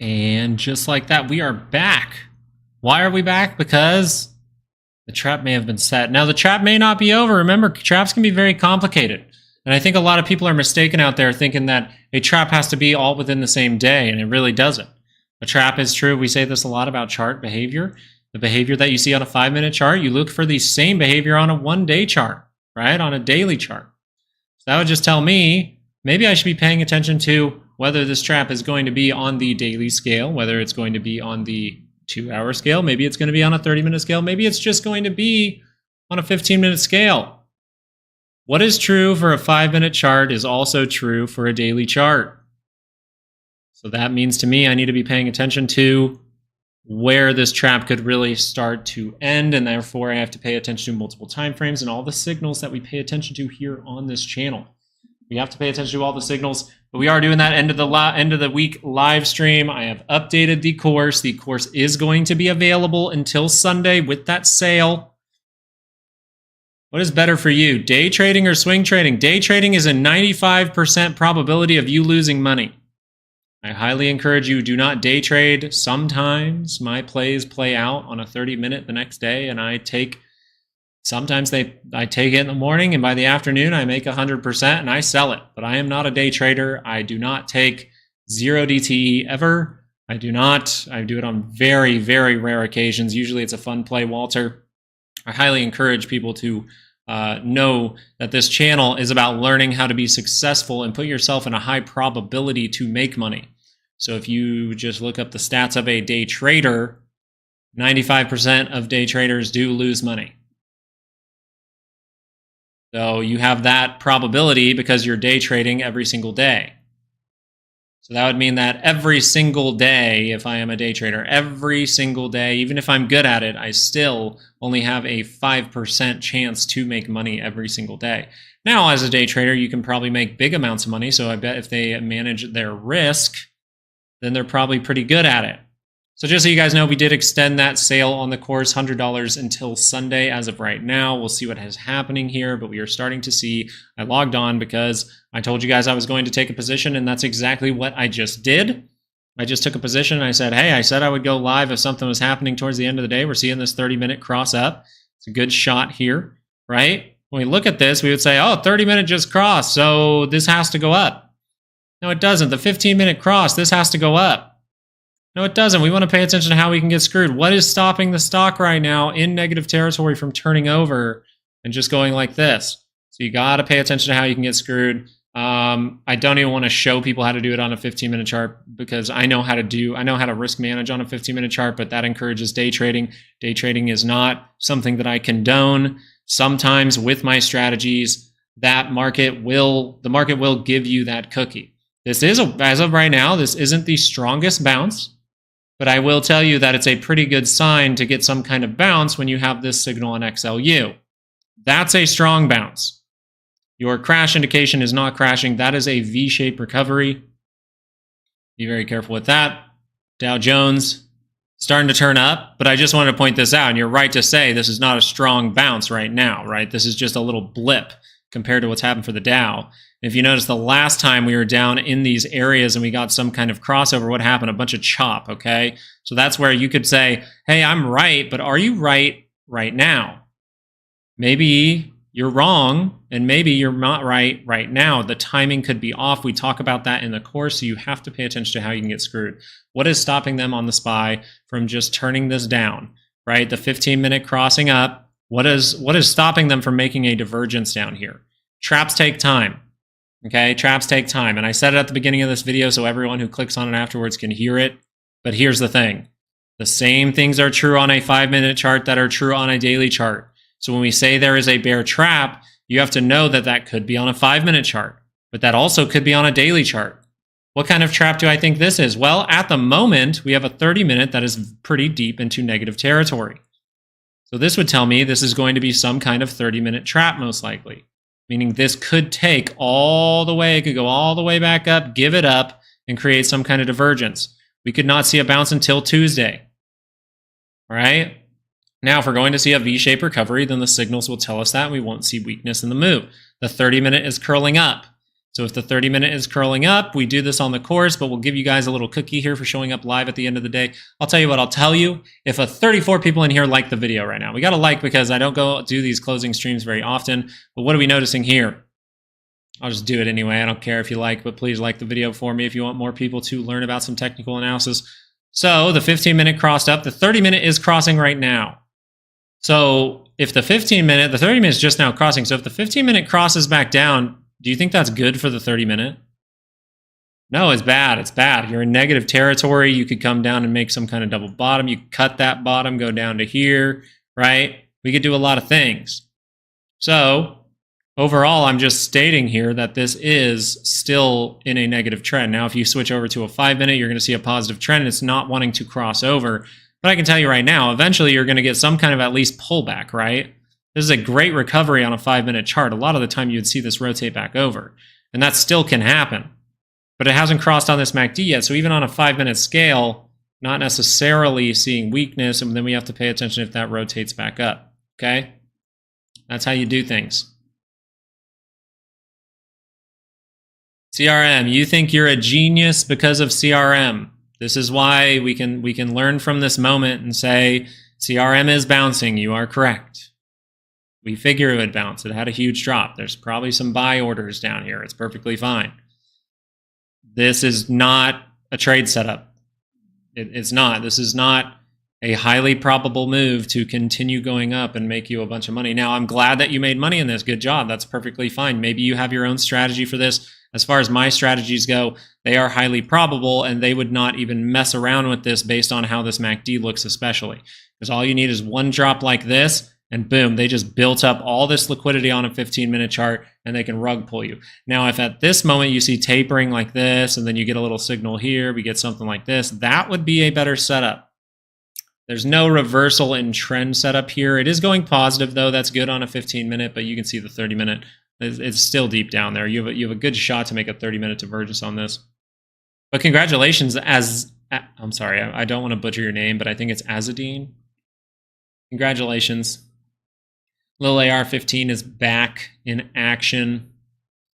And just like that, we are back. Why are we back? Because the trap may have been set. Now, the trap may not be over. Remember, traps can be very complicated. And I think a lot of people are mistaken out there thinking that a trap has to be all within the same day, and it really doesn't. A trap is true. We say this a lot about chart behavior. The behavior that you see on a 5-minute chart, you look for the same behavior on a 1-day chart, right? On a daily chart. So that would just tell me maybe I should be paying attention to whether this trap is going to be on the daily scale, whether it's going to be on the 2-hour scale, maybe it's going to be on a 30-minute scale, maybe it's just going to be on a 15-minute scale. What is true for a 5-minute chart is also true for a daily chart. So that means to me I need to be paying attention to where this trap could really start to end, and therefore I have to pay attention to multiple time frames and all the signals that we pay attention to here on this channel. We have to pay attention to all the signals, but we are doing that end of the week live stream. I have updated the course. The course is going to be available until Sunday with that sale. What is better for you, day trading or swing trading? Day trading is a 95% probability of you losing money. I highly encourage you, do not day trade. Sometimes my plays play out on a 30-minute the next day, and I take it in the morning, and by the afternoon I make 100% and I sell it. But I am not a day trader. I do not take 0 DTE ever. I do not. I do it on very, very rare occasions. Usually it's a fun play, Walter. I highly encourage people to know that this channel is about learning how to be successful and put yourself in a high probability to make money. So if you just look up the stats of a day trader, 95% of day traders do lose money. So you have that probability because you're day trading every single day. So that would mean that every single day, if I am a day trader, every single day, even if I'm good at it, I still only have a 5% chance to make money every single day. Now, as a day trader, you can probably make big amounts of money. So I bet if they manage their risk, then they're probably pretty good at it. So just so you guys know, we did extend that sale on the course, $100 until Sunday as of right now. We'll see what is happening here, but we are starting to see. I logged on because I told you guys I was going to take a position, and that's exactly what I just did. I just took a position, and I said, hey, I said I would go live if something was happening towards the end of the day. We're seeing this 30-minute cross up. It's a good shot here, right? When we look at this, we would say, oh, 30-minute just crossed, so this has to go up. No, it doesn't. The 15-minute cross, this has to go up. No, it doesn't. We want to pay attention to how we can get screwed. What is stopping the stock right now in negative territory from turning over and just going like this? So you got to pay attention to how you can get screwed. I don't even want to show people how to do it on a 15-minute chart because I know how to risk manage on a 15-minute chart, but that encourages day trading. Day trading is not something that I condone. Sometimes with my strategies, the market will give you that cookie. This is, as of right now, this isn't the strongest bounce. But I will tell you that it's a pretty good sign to get some kind of bounce when you have this signal on XLU. That's a strong bounce. Your crash indication is not crashing. That is a V-shaped recovery. Be very careful with that. Dow Jones starting to turn up, but I just wanted to point this out. And you're right to say this is not a strong bounce right now, right? This is just a little blip compared to what's happened for the Dow. If you notice, the last time we were down in these areas and we got some kind of crossover, what happened? A bunch of chop, okay? So that's where you could say, hey, I'm right, but are you right now? Maybe you're wrong, and maybe you're not right now. The timing could be off. We talk about that in the course, so you have to pay attention to how you can get screwed. What is stopping them on the SPY from just turning this down, right? The 15-minute crossing up. What is stopping them from making a divergence down here? Traps take time. Okay, traps take time. And I said it at the beginning of this video so everyone who clicks on it afterwards can hear it. But here's the thing. The same things are true on a 5-minute chart that are true on a daily chart. So when we say there is a bear trap, you have to know that that could be on a 5-minute chart, but that also could be on a daily chart. What kind of trap do I think this is? Well, at the moment, we have a 30-minute that is pretty deep into negative territory. So this would tell me this is going to be some kind of 30-minute trap most likely. Meaning this could take all the way, it could go all the way back up, give it up, and create some kind of divergence. We could not see a bounce until Tuesday. All right? Now, if we're going to see a V-shaped recovery, then the signals will tell us that, and we won't see weakness in the move. The 30-minute is curling up. So if the 30-minute is curling up, we do this on the course, but we'll give you guys a little cookie here for showing up live at the end of the day. I'll tell you what, I'll tell you, if 34 people in here like the video right now, we got to like because I don't go do these closing streams very often, but what are we noticing here? I'll just do it anyway. I don't care if you like, but please like the video for me if you want more people to learn about some technical analysis. So the 15-minute crossed up. The 30-minute is crossing right now. So if the 15-minute, the 30-minute is just now crossing. So if the 15-minute crosses back down, do you think that's good for the 30-minute? No, it's bad. It's bad. You're in negative territory. You could come down and make some kind of double bottom. You cut that bottom, go down to here, right? We could do a lot of things. So overall, I'm just stating here that this is still in a negative trend. Now, if you switch over to a 5-minute, you're going to see a positive trend. It's not wanting to cross over. But I can tell you right now, eventually you're going to get some kind of at least pullback, right? This is a great recovery on a 5-minute chart. A lot of the time you would see this rotate back over. And that still can happen. But it hasn't crossed on this MACD yet. So even on a 5-minute scale, not necessarily seeing weakness. And then we have to pay attention if that rotates back up. Okay? That's how you do things. CRM, you think you're a genius because of CRM. This is why we can learn from this moment and say CRM is bouncing. You are correct. We figure it would bounce. It had a huge drop. There's probably some buy orders down here. It's perfectly fine. This is not a trade setup. It's not. This is not a highly probable move to continue going up and make you a bunch of money. Now, I'm glad that you made money in this. Good job. That's perfectly fine. Maybe you have your own strategy for this. As far as my strategies go, they are highly probable, and they would not even mess around with this based on how this MACD looks especially. Because all you need is one drop like this, and boom, they just built up all this liquidity on a 15-minute chart, and they can rug pull you. Now, if at this moment you see tapering like this, and then you get a little signal here, we get something like this, that would be a better setup. There's no reversal in trend setup here. It is going positive, though. That's good on a 15-minute, but you can see the 30-minute. It's still deep down there. You have a good shot to make a 30-minute divergence on this. But congratulations, I'm sorry, I don't want to butcher your name, but I think it's Azadine. Congratulations. Little AR-15 is back in action.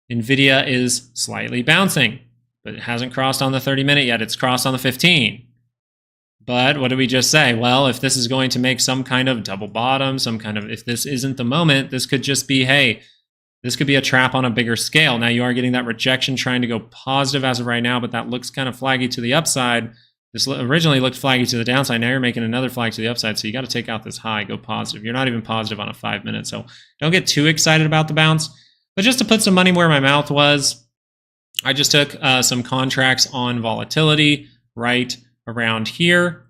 NVDA is slightly bouncing, but it hasn't crossed on the 30-minute yet. It's crossed on the 15. But what did we just say? Well, if this is going to make some kind of double bottom, if this isn't the moment, this could just be, hey, this could be a trap on a bigger scale. Now, you are getting that rejection trying to go positive as of right now, but that looks kind of flaggy to the upside. This originally looked flaggy to the downside. Now you're making another flag to the upside, so you got to take out this high, go positive. You're not even positive on a 5-minute, so don't get too excited about the bounce. But just to put some money where my mouth was, I just took some contracts on volatility right around here.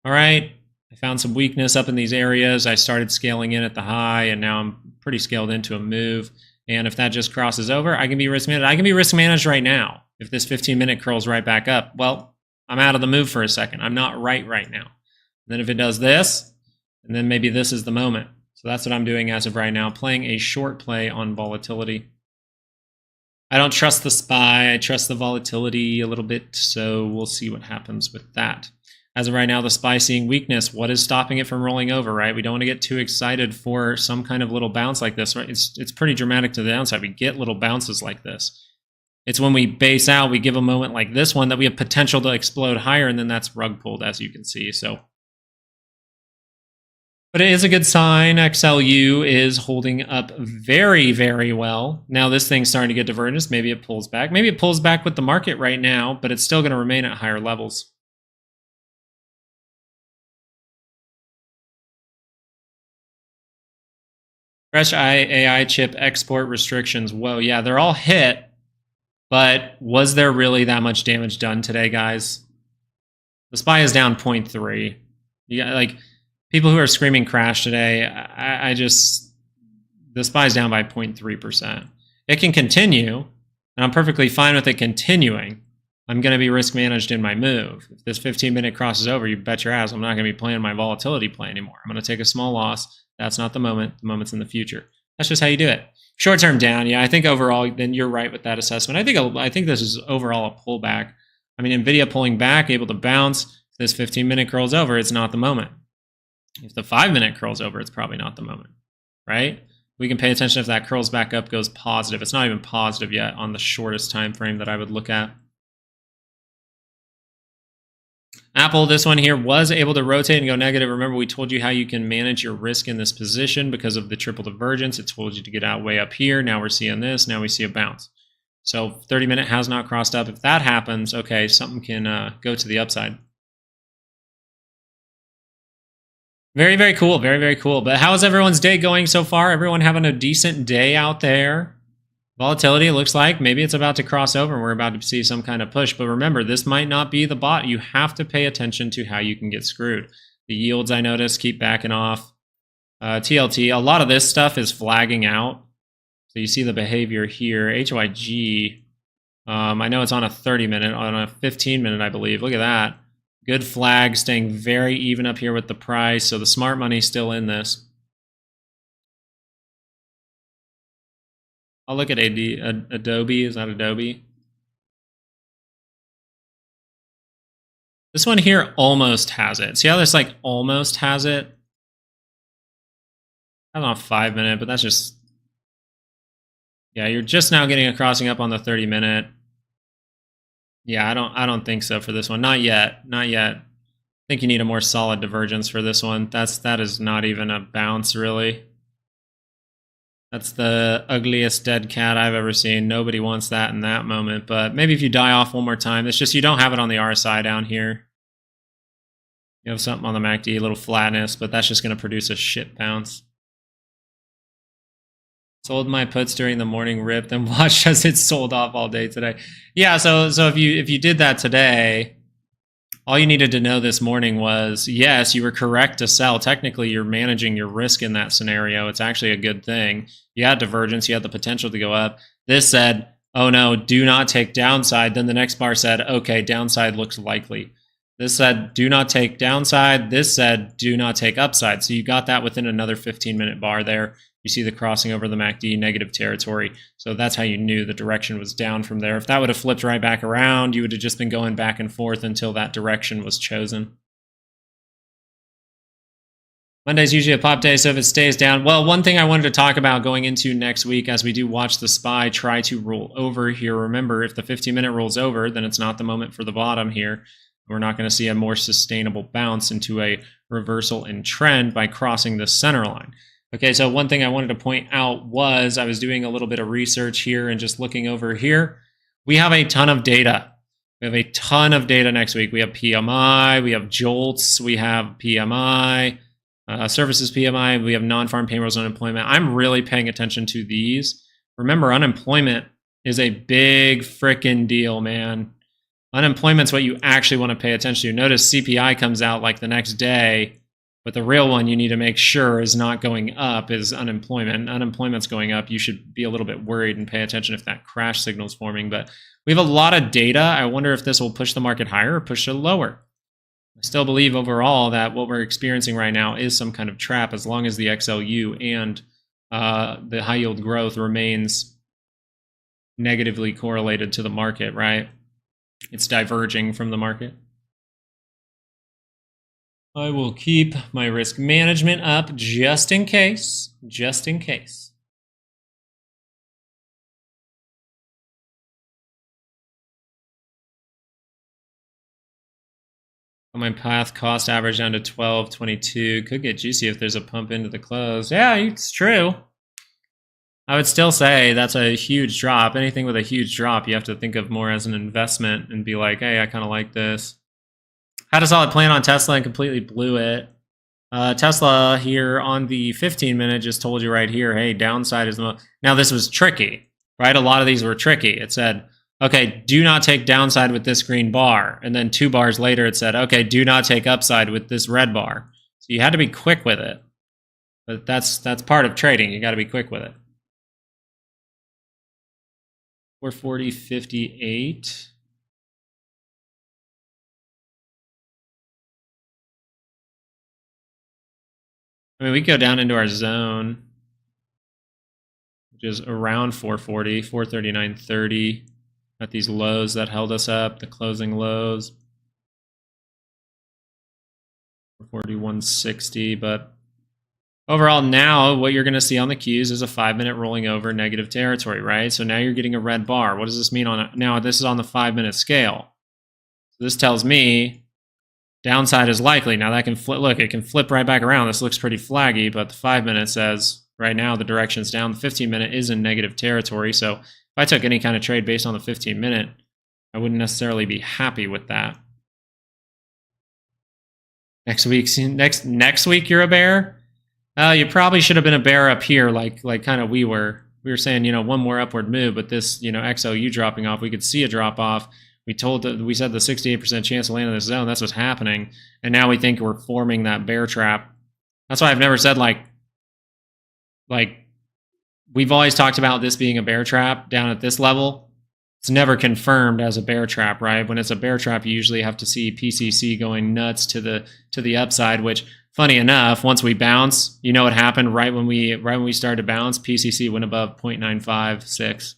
All right, I found some weakness up in these areas. I started scaling in at the high, and now I'm pretty scaled into a move. And if that just crosses over, I can be risk managed. I can be risk managed right now. If this 15-minute curls right back up, well, I'm out of the move for a second. I'm not right now. And then if it does this, and then maybe this is the moment. So that's what I'm doing as of right now, playing a short play on volatility. I don't trust the SPY. I trust the volatility a little bit, so we'll see what happens with that. As of right now, the SPY seeing weakness. What is stopping it from rolling over, right? We don't want to get too excited for some kind of little bounce like this, right? It's pretty dramatic to the downside. We get little bounces like this. It's when we base out, we give a moment like this one that we have potential to explode higher, and then that's rug pulled, as you can see. So, but it is a good sign. XLU is holding up very, very well. Now this thing's starting to get divergence. Maybe it pulls back. Maybe it pulls back with the market right now, but it's still going to remain at higher levels. Fresh AI chip export restrictions. Whoa, yeah, they're all hit. But was there really that much damage done today, guys? The SPY is down 0.3. You got, like, people who are screaming crash today, the SPY is down by 0.3%. It can continue, and I'm perfectly fine with it continuing. I'm going to be risk managed in my move. If this 15-minute crosses over, you bet your ass I'm not going to be playing my volatility play anymore. I'm going to take a small loss. That's not the moment. The moment's in the future. That's just how you do it. Short-term down, yeah, I think overall, then you're right with that assessment. I think this is overall a pullback. I mean, NVIDIA pulling back, able to bounce. If this 15-minute curls over, it's not the moment. If the 5-minute curls over, it's probably not the moment, right? We can pay attention if that curls back up, goes positive. It's not even positive yet on the shortest time frame that I would look at. Apple, this one here, was able to rotate and go negative. Remember, we told you how you can manage your risk in this position because of the triple divergence. It told you to get out way up here. Now we're seeing this. Now we see a bounce. So 30-minute has not crossed up. If that happens, okay, something can go to the upside. Very, very cool. Very, very cool. But how is everyone's day going so far? Everyone having a decent day out there? Volatility looks like maybe it's about to cross over and we're about to see some kind of push. But remember, this might not be the bot. You have to pay attention to how you can get screwed. The yields, I noticed, keep backing off. TLT, a lot of this stuff is flagging out. So you see the behavior here. HYG, I know it's on a 30-minute, on a 15-minute, I believe. Look at that. Good flag, staying very even up here with the price. So the smart money's still in this. I'll look at Adobe. Is that Adobe? This one here almost has it. See how this like almost has it? That's on a 5-minute, but that's just... Yeah, you're just now getting a crossing up on the 30-minute. Yeah, I don't think so for this one. Not yet. Not yet. I think you need a more solid divergence for this one. That is not even a bounce, really. That's the ugliest dead cat I've ever seen. Nobody wants that in that moment. But maybe if you die off one more time, it's just you don't have it on the RSI down here. You have something on the MACD, a little flatness, but that's just going to produce a shit bounce. Sold my puts during the morning rip, then watched as it sold off all day today. Yeah, so if you did that today, all you needed to know this morning was, yes, you were correct to sell. Technically, you're managing your risk in that scenario. It's actually a good thing. You had divergence. You had the potential to go up. This said, oh no, do not take downside. Then the next bar said, okay, downside looks likely. This said, do not take downside. This said, do not take upside. So you got that within another 15-minute bar there. You see the crossing over the MACD, negative territory. So that's how you knew the direction was down from there. If that would have flipped right back around, you would have just been going back and forth until that direction was chosen. Monday's usually a pop day, so if it stays down... Well, one thing I wanted to talk about going into next week as we do watch the SPY try to roll over here. Remember, if the 15-minute rolls over, then it's not the moment for the bottom here. We're not going to see a more sustainable bounce into a reversal in trend by crossing the center line. Okay, so one thing I wanted to point out was I was doing a little bit of research here and just looking over here. We have a ton of data. We have a ton of data next week. We have PMI, we have JOLTS, we have PMI, services PMI, we have non-farm payrolls, unemployment. I'm really paying attention to these. Remember, unemployment is a big frickin' deal, man. Unemployment's what you actually want to pay attention to. Notice CPI comes out like the next day. But the real one you need to make sure is not going up is unemployment. Unemployment's going up. You should be a little bit worried and pay attention if that crash signal is forming. But we have a lot of data. I wonder if this will push the market higher or push it lower. I still believe overall that what we're experiencing right now is some kind of trap as long as the XLU and the high yield growth remains negatively correlated to the market, right? It's diverging from the market. I will keep my risk management up just in case, just in case. My path cost average down to 12.22. Could get juicy if there's a pump into the close. Yeah, it's true. I would still say that's a huge drop. Anything with a huge drop, you have to think of more as an investment and be like, hey, I kind of like this. Had a solid plan on Tesla and completely blew it. Tesla here on the 15-minute just told you right here, hey, downside is the most. Now this was tricky, right? A lot of these were tricky. It said, okay, do not take downside with this green bar. And then 2 bars later, it said, okay, do not take upside with this red bar. So you had to be quick with it. But that's part of trading. You got to be quick with it. 440.58. I mean, we go down into our zone, which is around 440, 439.30 at these lows that held us up, the closing lows. 441.60, but Overall, now what you're going to see on the Qs is a 5-minute rolling over negative territory, right? So now you're getting a red bar. What does this mean on now? This is on the 5-minute scale. So this tells me downside is likely. Now that can flip. Look, it can flip right back around. This looks pretty flaggy, but the 5-minute says right now the direction's down. The 15-minute is in negative territory. So if I took any kind of trade based on the 15-minute, I wouldn't necessarily be happy with that. Next week you're a bear. You probably should have been a bear up here, like kind of we were. We were saying, one more upward move, but this, XLU dropping off, we could see a drop off. We said the 68% chance to land in this zone. That's what's happening, and now we think we're forming that bear trap. That's why I've never said like we've always talked about this being a bear trap down at this level. It's never confirmed as a bear trap, right? When it's a bear trap, you usually have to see PCC going nuts to the upside, which, funny enough, once we bounce, you know what happened right when we started to bounce? PCC went above 0.956.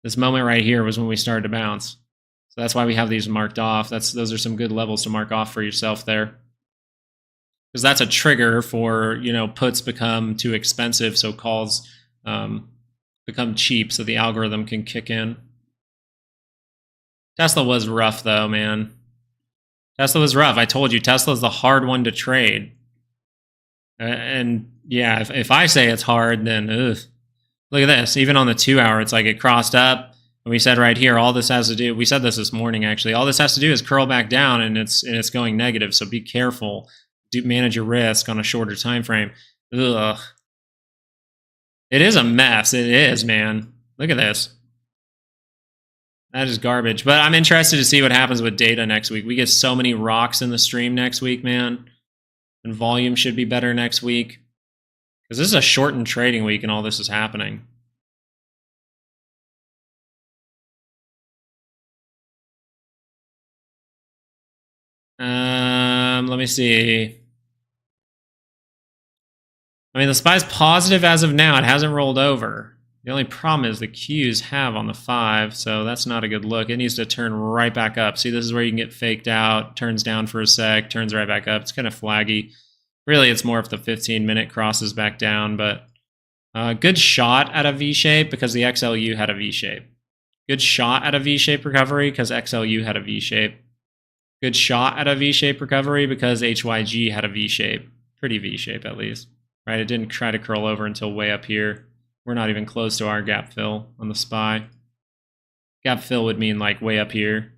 This moment right here was when we started to bounce. So that's why we have these marked off. Those are some good levels to mark off for yourself there. Because that's a trigger for, puts become too expensive, so calls become cheap, so the algorithm can kick in. Tesla was rough though, man. Tesla was rough. I told you, Tesla's the hard one to trade. And yeah, if I say it's hard, then ugh. Look at this. Even on the 2-hour, it's like it crossed up. And we said right here, all this has to do, we said this morning actually, all this has to do is curl back down and it's going negative. So be careful. Manage your risk on a shorter time frame. Ugh. It is a mess. It is, man. Look at this. That is garbage. But I'm interested to see what happens with data next week. We get so many rocks in the stream next week, man. And volume should be better next week. Because this is a shortened trading week and all this is happening. Let me see. I mean, the SPY's positive as of now. It hasn't rolled over. The only problem is the Qs have on the 5, so that's not a good look. It needs to turn right back up. See, this is where you can get faked out, turns down for a sec, turns right back up. It's kind of flaggy. Really, it's more if the 15-minute crosses back down, but good shot at a V-shape because the XLU had a V-shape. Good shot at a V-shape recovery because XLU had a V-shape. Good shot at a V-shape recovery because HYG had a V-shape. Pretty V-shape, at least. Right? It didn't try to curl over until way up here. We're not even close to our gap fill on the SPY. Gap fill would mean like way up here.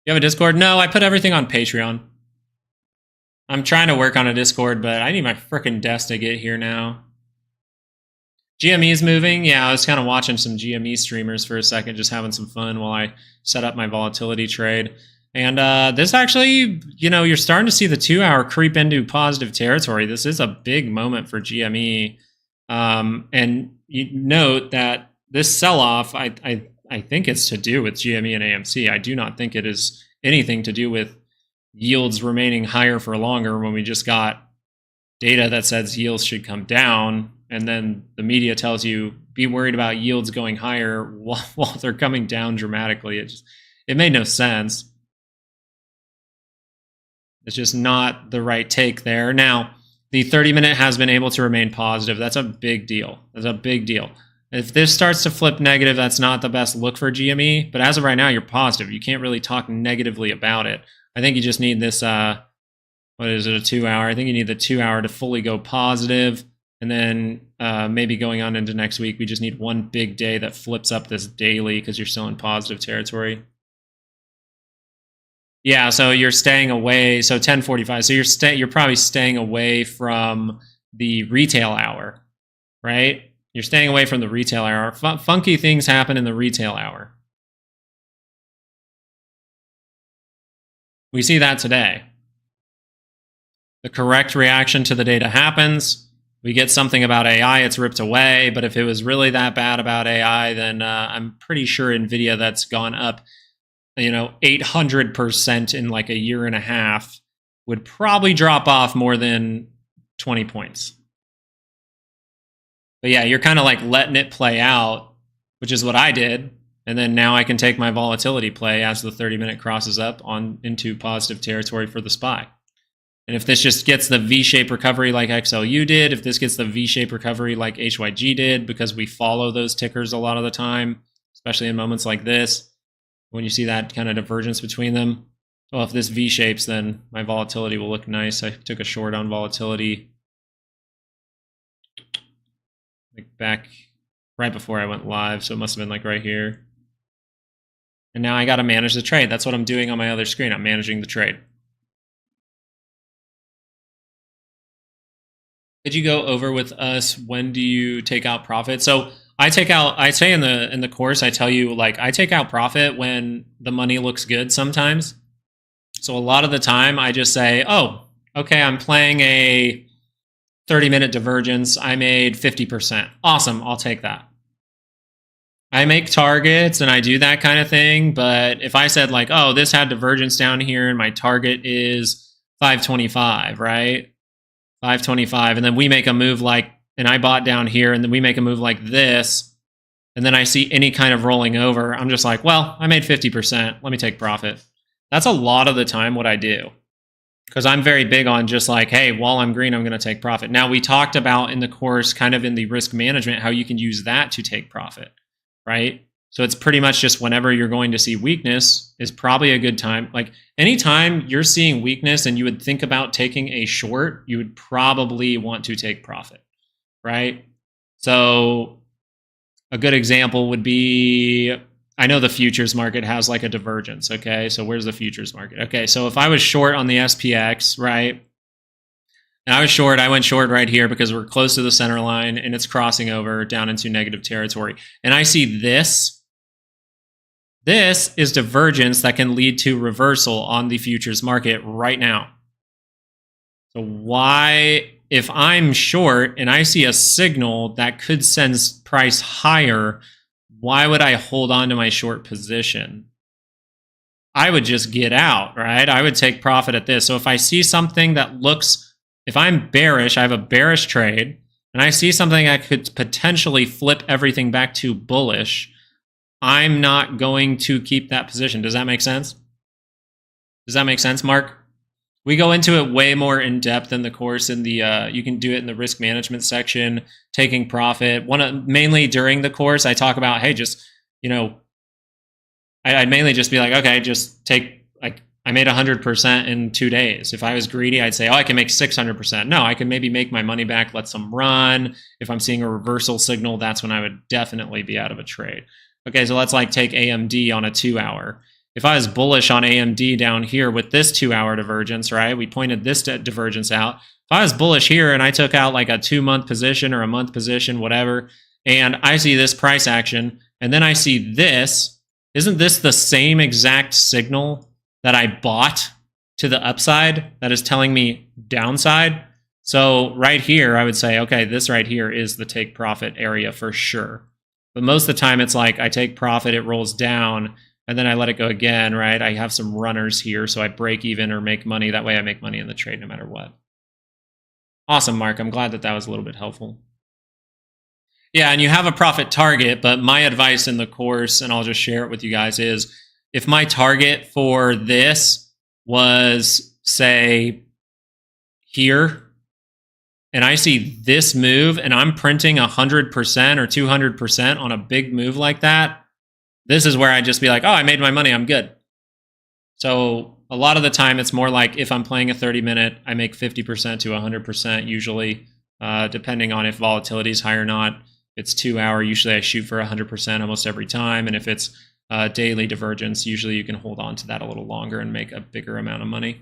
You have a Discord? No, I put everything on Patreon. I'm trying to work on a Discord, but I need my frickin' desk to get here now. GME is moving. Yeah, I was kind of watching some GME streamers for a second, just having some fun while I set up my volatility trade. And this actually, you're starting to see the 2-hour creep into positive territory. This is a big moment for GME. And you note that this sell-off, I think it's to do with GME and AMC. I do not think it is anything to do with yields remaining higher for longer when we just got data that says yields should come down. And then the media tells you, be worried about yields going higher while they're coming down dramatically. It made no sense. It's just not the right take there. Now, the 30-minute has been able to remain positive. That's a big deal. That's a big deal. If this starts to flip negative, that's not the best look for GME. But as of right now, you're positive. You can't really talk negatively about it. I think you just need this, what is it, a 2-hour? I think you need the 2-hour to fully go positive. And then maybe going on into next week, we just need one big day that flips up this daily because you're still in positive territory. Yeah, so you're staying away. So 10:45. So you're probably staying away from the retail hour, right? You're staying away from the retail hour. Funky things happen in the retail hour. We see that today. The correct reaction to the data happens. We get something about AI, it's ripped away. But if it was really that bad about AI, then I'm pretty sure NVIDIA that's gone up 800% in like a year and a half would probably drop off more than 20 points. But yeah, you're kind of like letting it play out, which is what I did. And then now I can take my volatility play as the 30-minute crosses up on into positive territory for the SPY. And if this just gets the V-shaped recovery like XLU did, if this gets the V-shaped recovery like HYG did, because we follow those tickers a lot of the time, especially in moments like this, when you see that kind of divergence between them. Well, if this V-shapes, then my volatility will look nice. I took a short on volatility like back right before I went live, so it must have been like right here. And now I got to manage the trade. That's what I'm doing on my other screen. I'm managing the trade. Could you go over with us, when do you take out profit? So I say in the course, I tell you, like, I take out profit when the money looks good sometimes. So a lot of the time I just say, oh, okay, I'm playing a 30-minute divergence. I made 50%. Awesome, I'll take that. I make targets and I do that kind of thing. But if I said like, oh, this had divergence down here and my target is 525, right? 525, and then we make a move like, and I bought down here, and then we make a move like this, and then I see any kind of rolling over, I'm just like, well, I made 50%. Let me take profit. That's a lot of the time what I do, because I'm very big on just like, hey, while I'm green, I'm going to take profit. Now, we talked about in the course, kind of in the risk management, how you can use that to take profit, right? So it's pretty much just whenever you're going to see weakness is probably a good time. Like anytime you're seeing weakness and you would think about taking a short, you would probably want to take profit, right? So a good example would be, I know the futures market has like a divergence, okay? So where's the futures market? Okay, so if I was short on the SPX, right? And I was short, I went short right here because we're close to the center line and it's crossing over down into negative territory. And I see this. This is divergence that can lead to reversal on the futures market right now. So why, if I'm short and I see a signal that could send price higher, why would I hold on to my short position? I would just get out, right? I would take profit at this. So if I see something that looks, if I'm bearish, I have a bearish trade, and I see something that could potentially flip everything back to bullish, I'm not going to keep that position. Does that make sense? Does that make sense, Mark? We go into it way more in depth in the course. In the you can do it in the risk management section, taking profit. Mainly during the course, I talk about, hey, just, you know, I'd mainly just be like, okay, just take, like, I made 100% in 2 days. If I was greedy, I'd say, oh, I can make 600%. No, I can maybe make my money back, let some run. If I'm seeing a reversal signal, that's when I would definitely be out of a trade. Okay, so let's like take AMD on a 2 hour. If I was bullish on AMD down here with this 2 hour divergence, right? We pointed this divergence out. If I was bullish here and I took out like a 2-month position or a month position, whatever, and I see this price action, and then I see this, isn't this the same exact signal that I bought to the upside that is telling me downside? So right here, I would say, okay, this right here is the take profit area for sure. But most of the time, it's like I take profit, it rolls down, and then I let it go again, right? I have some runners here, so I break even or make money. That way I make money in the trade no matter what. Awesome, Mark. I'm glad that that was a little bit helpful. Yeah, and you have a profit target, but my advice in the course, and I'll just share it with you guys, is if my target for this was, say, here, and I see this move and I'm printing 100% or 200% on a big move like that, this is where I just be like, oh, I made my money, I'm good. So a lot of the time it's more like if I'm playing a 30-minute, I make 50% to 100% usually, depending on if volatility is high or not. If it's 2 hour, usually I shoot for 100% almost every time. And if it's daily divergence, usually you can hold on to that a little longer and make a bigger amount of money.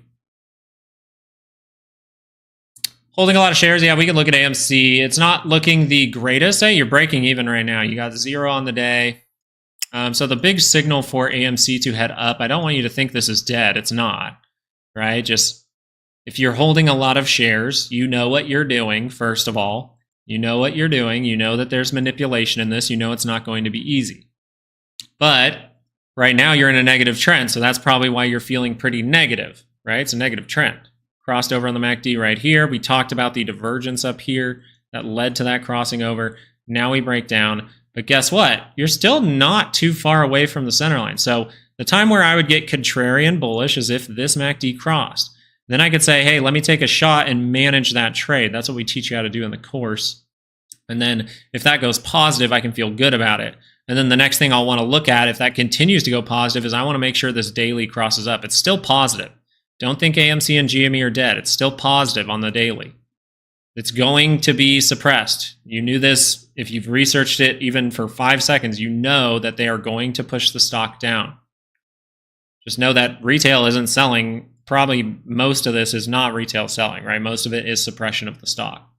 Holding a lot of shares, yeah, we can look at AMC. It's not looking the greatest. Hey, you're breaking even right now. You got 0 on the day. So the big signal for AMC to head up, I don't want you to think this is dead. It's not, right? Just if you're holding a lot of shares, you know what you're doing, first of all. You know what you're doing. You know that there's manipulation in this. You know it's not going to be easy. But right now you're in a negative trend, so that's probably why you're feeling pretty negative, right? It's a negative trend. Crossed over on the MACD right here. We talked about the divergence up here that led to that crossing over. Now we break down. But guess what? You're still not too far away from the center line. So the time where I would get contrarian bullish is if this MACD crossed. Then I could say, hey, let me take a shot and manage that trade. That's what we teach you how to do in the course. And then if that goes positive, I can feel good about it. And then the next thing I'll want to look at, if that continues to go positive, is I want to make sure this daily crosses up. It's still positive. Don't think AMC and GME are dead. It's still positive on the daily. It's going to be suppressed. You knew this. If you've researched it even for 5 seconds, you know that they are going to push the stock down. Just know that retail isn't selling. Probably most of this is not retail selling, right? Most of it is suppression of the stock.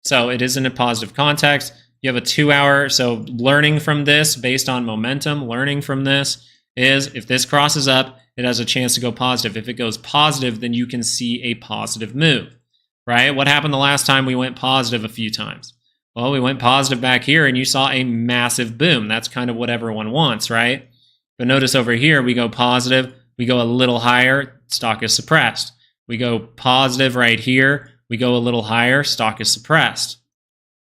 So it is in a positive context. You have a 2-hour. So learning from this based on momentum, learning from this is if this crosses up, it has a chance to go positive. If it goes positive, then you can see a positive move, right? What happened the last time we went positive a few times? Well, we went positive back here and you saw a massive boom. That's kind of what everyone wants, right? But notice over here, we go positive, we go a little higher, stock is suppressed. We go positive right here, we go a little higher, stock is suppressed.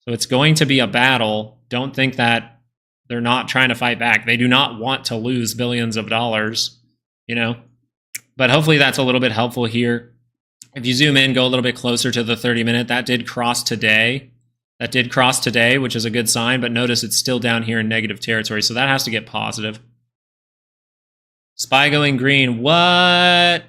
So it's going to be a battle. Don't think that they're not trying to fight back. They do not want to lose billions of dollars, you know? But hopefully that's a little bit helpful here. If you zoom in, go a little bit closer to the 30-minute, that did cross today. That did cross today, which is a good sign, but notice it's still down here in negative territory, so that has to get positive. SPY going green, what?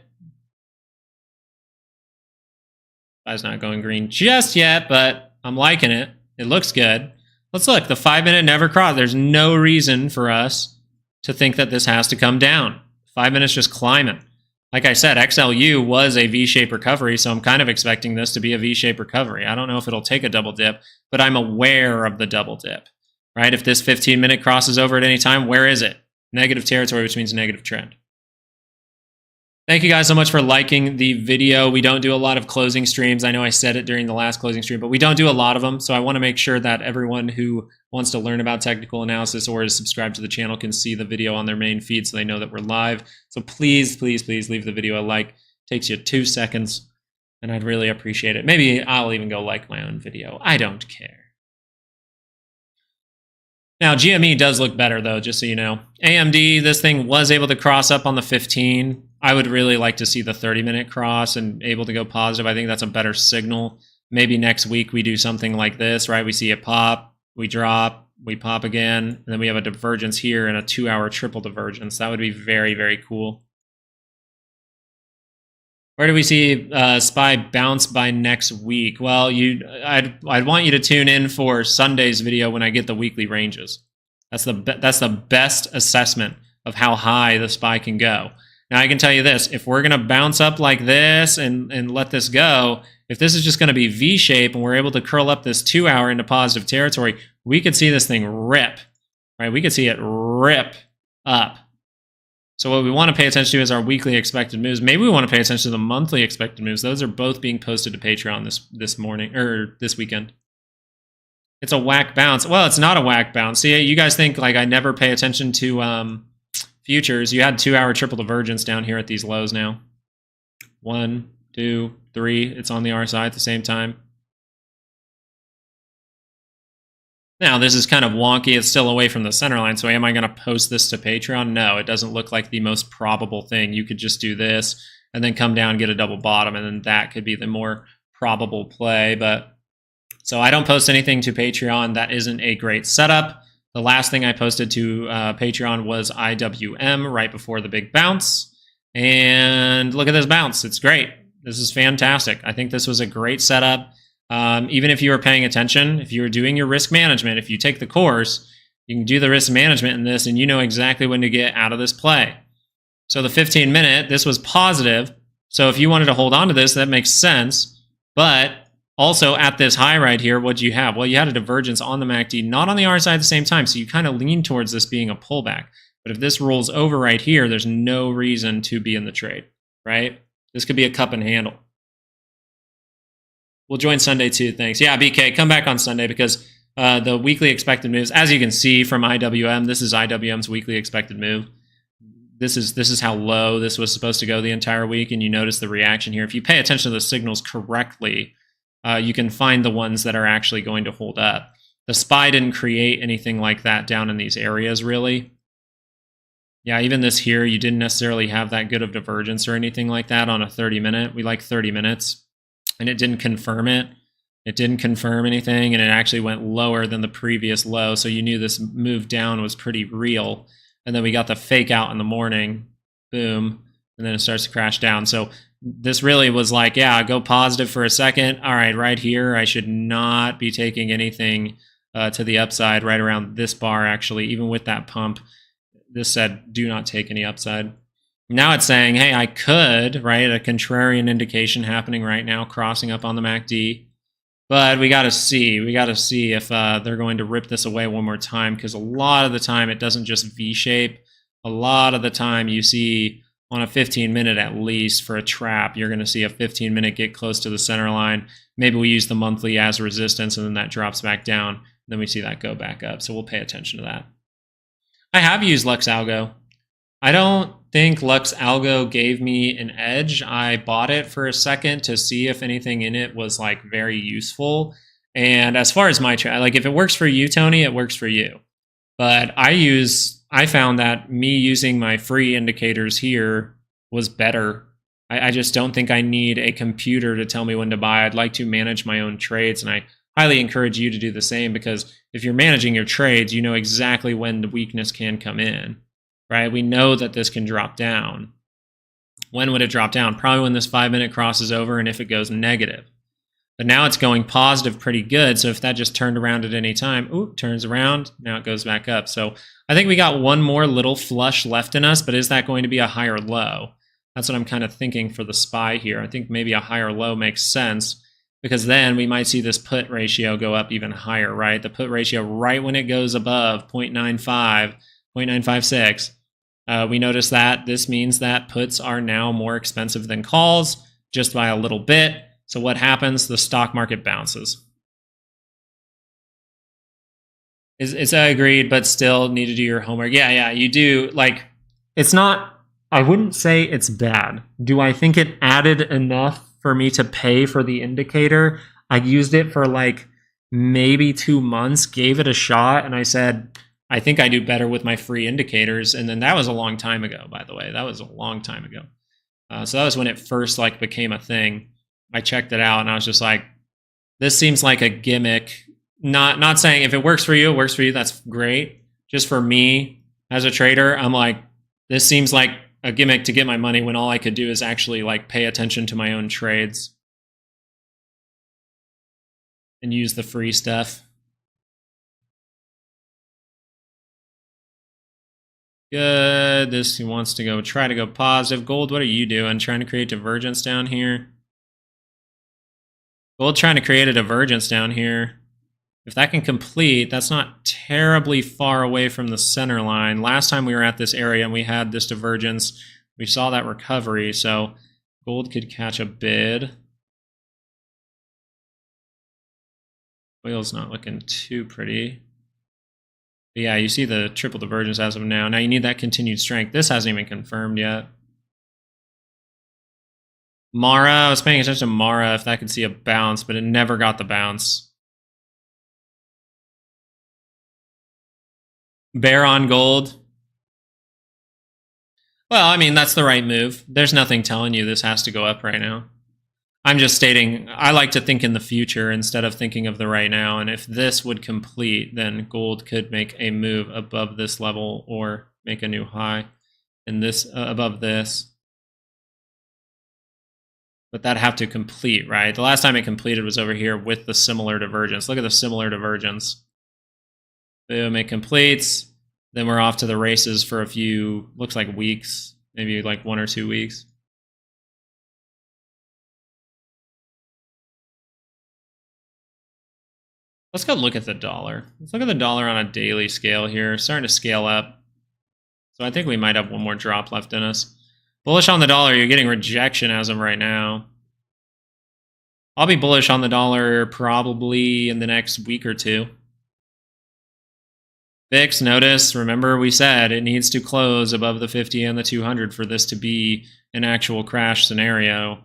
SPY's not going green just yet, but I'm liking it. It looks good. Let's look, the 5-minute never crossed. There's no reason for us to think that this has to come down. 5 minutes just climbing. Like I said, XLU was a V-shaped recovery, so I'm kind of expecting this to be a V-shaped recovery. I don't know if it'll take a double dip, but I'm aware of the double dip, right? If this 15-minute crosses over at any time, where is it? Negative territory, which means negative trend. Thank you guys so much for liking the video. We don't do a lot of closing streams. I know I said it during the last closing stream, but we don't do a lot of them. So I want to make sure that everyone who wants to learn about technical analysis or is subscribed to the channel can see the video on their main feed so they know that we're live. So please, please, please leave the video a like. It takes you 2 seconds, and I'd really appreciate it. Maybe I'll even go like my own video. I don't care. Now, GME does look better, though, just so you know. AMD, this thing was able to cross up on the 15. I would really like to see the 30-minute cross and able to go positive. I think that's a better signal. Maybe next week we do something like this, right? We see it pop, we drop, we pop again, and then we have a divergence here and a 2-hour triple divergence. That would be very, very cool. Where do we see SPY bounce by next week? Well, I'd want you to tune in for Sunday's video when I get the weekly ranges. That's the best assessment of how high the SPY can go. Now, I can tell you this. If we're going to bounce up like this and let this go, if this is just going to be V-shape and we're able to curl up this 2-hour into positive territory, we could see this thing rip, right? We could see it rip up. So what we want to pay attention to is our weekly expected moves. Maybe we want to pay attention to the monthly expected moves. Those are both being posted to Patreon this morning or this weekend. It's a whack bounce. Well, it's not a whack bounce. See, you guys think like I never pay attention to futures. You had 2-hour triple divergence down here at these lows now. 1, 2, 3. It's on the RSI at the same time. Now, this is kind of wonky. It's still away from the center line, so am I going to post this to Patreon? No, it doesn't look like the most probable thing. You could just do this and then come down and get a double bottom, and then that could be the more probable play. But so I don't post anything to Patreon. That isn't a great setup. The last thing I posted to Patreon was IWM right before the big bounce. And look at this bounce. It's great. This is fantastic. I think this was a great setup. Even if you were paying attention, if you were doing your risk management, if you take the course, you can do the risk management in this and you know exactly when to get out of this play. So the 15-minute, this was positive. So if you wanted to hold on to this, that makes sense. But also at this high right here, what do you have? Well, you had a divergence on the MACD, not on the RSI at the same time. So you kind of lean towards this being a pullback. But if this rolls over right here, there's no reason to be in the trade, right? This could be a cup and handle. We'll join Sunday too, thanks. Yeah, BK, come back on Sunday because the weekly expected moves, as you can see from IWM, this is IWM's weekly expected move. This is how low this was supposed to go the entire week, and you notice the reaction here. If you pay attention to the signals correctly, you can find the ones that are actually going to hold up. The SPY didn't create anything like that down in these areas, really. Yeah, even this here, you didn't necessarily have that good of divergence or anything like that on a 30-minute. We like 30 minutes, and it didn't confirm it. It didn't confirm anything, and it actually went lower than the previous low, so you knew this move down was pretty real. And then we got the fake out in the morning, boom, and then it starts to crash down. So this really was like, yeah, go positive for a second. All right, right here, I should not be taking anything to the upside right around this bar, actually, even with that pump. This said, do not take any upside. Now it's saying, hey, I could, right? A contrarian indication happening right now, crossing up on the MACD. But we got to see. We got to see if they're going to rip this away one more time, because a lot of the time it doesn't just V-shape. A lot of the time you see on a 15-minute at least for a trap, you're going to see a 15-minute get close to the center line. Maybe we use the monthly as resistance, and then that drops back down. Then we see that go back up. So we'll pay attention to that. I have used Lux Algo. I don't think Lux Algo gave me an edge. I bought it for a second to see if anything in it was like very useful. And as far as my trade, like if it works for you, Tony, it works for you. But I found that me using my free indicators here was better. I just don't think I need a computer to tell me when to buy. I'd like to manage my own trades, and I highly encourage you to do the same, because if you're managing your trades, you know exactly when the weakness can come in, right? We know that this can drop down. When would it drop down? Probably when this 5-minute crosses over and if it goes negative. But now it's going positive pretty good, so if that just turned around at any time, ooh, turns around, now it goes back up. So I think we got one more little flush left in us, but is that going to be a higher low? That's what I'm kind of thinking for the SPY here. I think maybe a higher low makes sense, because then we might see this put ratio go up even higher, right? The put ratio right when it goes above 0.95, 0.956, we notice that this means that puts are now more expensive than calls just by a little bit. So what happens? The stock market bounces. It's I agreed, but still need to do your homework. Yeah, you do. Like, it's not, I wouldn't say it's bad. Do I think it added enough for me to pay for the indicator? I used it for like maybe 2 months, gave it a shot, and I said, I think I do better with my free indicators. And then that was a long time ago, by the way. That was a long time ago. So that was when it first like became a thing. I checked it out and I was just like, this seems like a gimmick. Not saying if it works for you, it works for you. That's great. Just for me as a trader, I'm like, this seems like a gimmick to get my money when all I could do is actually like pay attention to my own trades and use the free stuff. Good. This wants to try to go positive. Gold, what are you doing? Trying to create divergence down here? Gold trying to create a divergence down here. If that can complete, that's not terribly far away from the center line. Last time we were at this area and we had this divergence, we saw that recovery, so gold could catch a bid. Oil's not looking too pretty. But yeah, you see the triple divergence as of now. Now you need that continued strength. This hasn't even confirmed yet. Mara, I was paying attention to Mara if that could see a bounce, but it never got the bounce. Bear on gold. Well, I mean, that's the right move. There's nothing telling you this has to go up right now. I'm just stating, I like to think in the future instead of thinking of the right now. And if this would complete, then gold could make a move above this level or make a new high and this above this. But that'd have to complete, right? The last time it completed was over here with the similar divergence. Look at the similar divergence. Boom, it completes. Then we're off to the races for a few, looks like weeks, maybe like 1 or 2 weeks. Let's go look at the dollar. Let's look at the dollar on a daily scale here. Starting to scale up. So I think we might have one more drop left in us. Bullish on the dollar, you're getting rejection as of right now. I'll be bullish on the dollar probably in the next week or two. VIX, notice, remember we said it needs to close above the 50 and the 200 for this to be an actual crash scenario.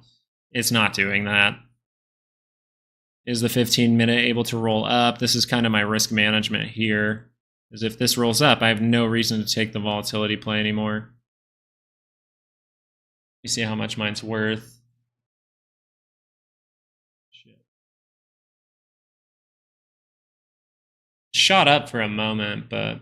It's not doing that. Is the 15-minute able to roll up? This is kind of my risk management here. Because if this rolls up, I have no reason to take the volatility play anymore. You see how much mine's worth. Shit. Shot up for a moment, but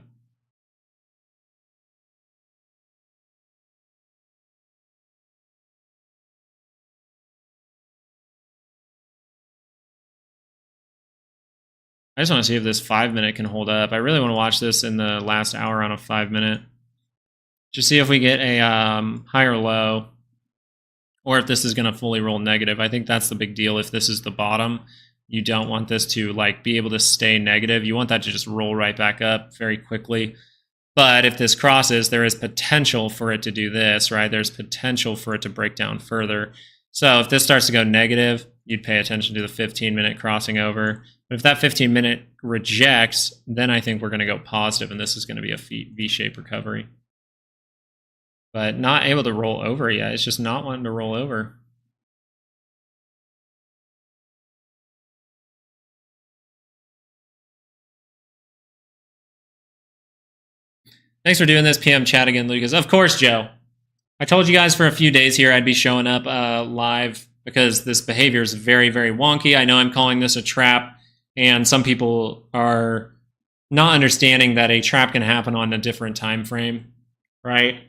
I just want to see if this 5-minute can hold up. I really want to watch this in the last hour on a 5-minute. Just see if we get a higher low, or if this is going to fully roll negative. I think that's the big deal. If this is the bottom, you don't want this to like be able to stay negative. You want that to just roll right back up very quickly. But if this crosses, there is potential for it to do this, right? There's potential for it to break down further. So if this starts to go negative, you'd pay attention to the 15-minute crossing over. But if that 15-minute rejects, then I think we're going to go positive, and this is going to be a V-shaped recovery. But not able to roll over yet. It's just not wanting to roll over. Thanks for doing this PM chat again, Lucas. Of course, Joe. I told you guys for a few days here I'd be showing up live because this behavior is very, very wonky. I know I'm calling this a trap, and some people are not understanding that a trap can happen on a different time frame, right?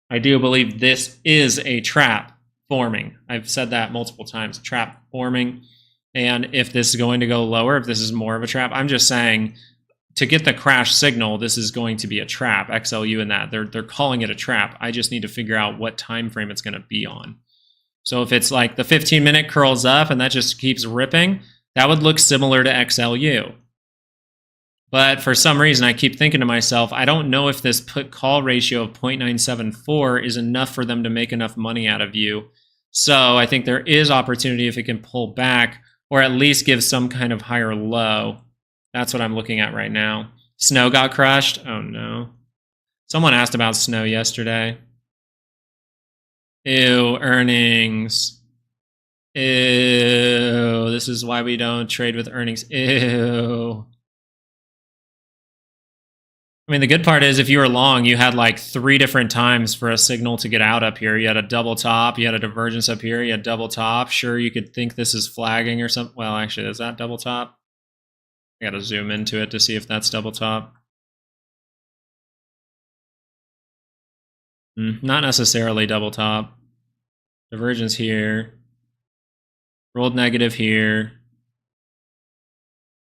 I do believe this is a trap forming. I've said that multiple times, trap forming. And if this is going to go lower, if this is more of a trap, I'm just saying to get the crash signal, this is going to be a trap, XLU and that. They're calling it a trap. I just need to figure out what time frame it's going to be on. So if it's like the 15-minute curls up and that just keeps ripping, that would look similar to XLU. But for some reason, I keep thinking to myself, I don't know if this put-call ratio of 0.974 is enough for them to make enough money out of you. So I think there is opportunity if it can pull back or at least give some kind of higher low. That's what I'm looking at right now. Snow got crushed? Oh, no. Someone asked about snow yesterday. Ew, earnings. Ew, this is why we don't trade with earnings. Ew. I mean, the good part is if you were long, you had like 3 different times for a signal to get out up here. You had a double top, you had a divergence up here, you had double top. Sure, you could think this is flagging or something. Well, actually, is that double top? I gotta zoom into it to see if that's double top. Not necessarily double top. Divergence here. Rolled negative here.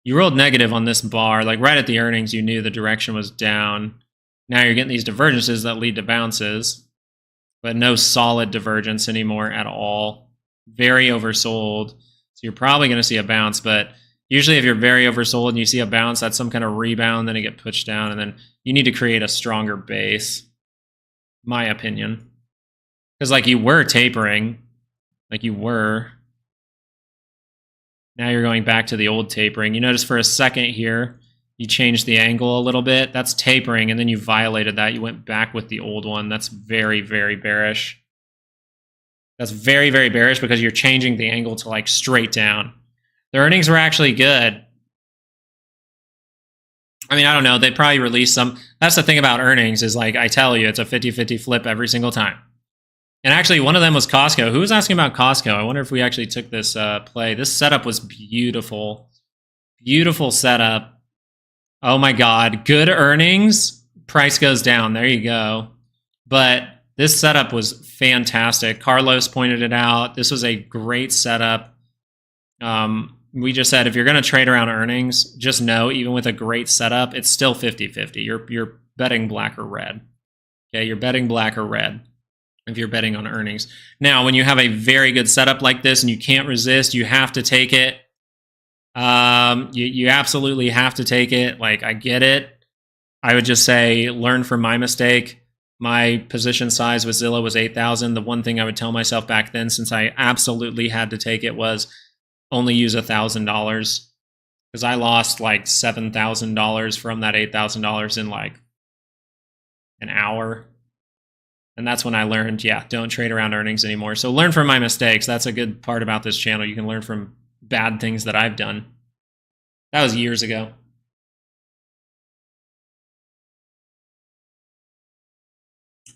You rolled negative on this bar, like right at the earnings, you knew the direction was down. Now you're getting these divergences that lead to bounces, but no solid divergence anymore at all. Very oversold. So you're probably going to see a bounce, but usually if you're very oversold and you see a bounce, that's some kind of rebound, then it get pushed down, and then you need to create a stronger base, my opinion. Because like you were tapering, like you were. Now you're going back to the old tapering. You notice for a second here, you changed the angle a little bit. That's tapering, and then you violated that. You went back with the old one. That's very, very bearish. That's very, very bearish because you're changing the angle to like straight down. The earnings were actually good. I mean, I don't know. They probably released some. That's the thing about earnings is like I tell you, it's a 50-50 flip every single time. And actually, one of them was Costco. Who was asking about Costco? I wonder if we actually took this play. This setup was beautiful. Beautiful setup. Oh my God. Good earnings. Price goes down. There you go. But this setup was fantastic. Carlos pointed it out. This was a great setup. We just said if you're going to trade around earnings, just know even with a great setup, it's still 50-50. You're betting black or red. Okay, you're betting black or red if you're betting on earnings. Now, when you have a very good setup like this and you can't resist, you have to take it. You absolutely have to take it. Like, I get it. I would just say learn from my mistake. My position size with Zillow was 8,000. The one thing I would tell myself back then, since I absolutely had to take it, was only use $1,000 because I lost like $7,000 from that $8,000 in like an hour. And that's when I learned, yeah, don't trade around earnings anymore. So learn from my mistakes. That's a good part about this channel. You can learn from bad things that I've done. That was years ago.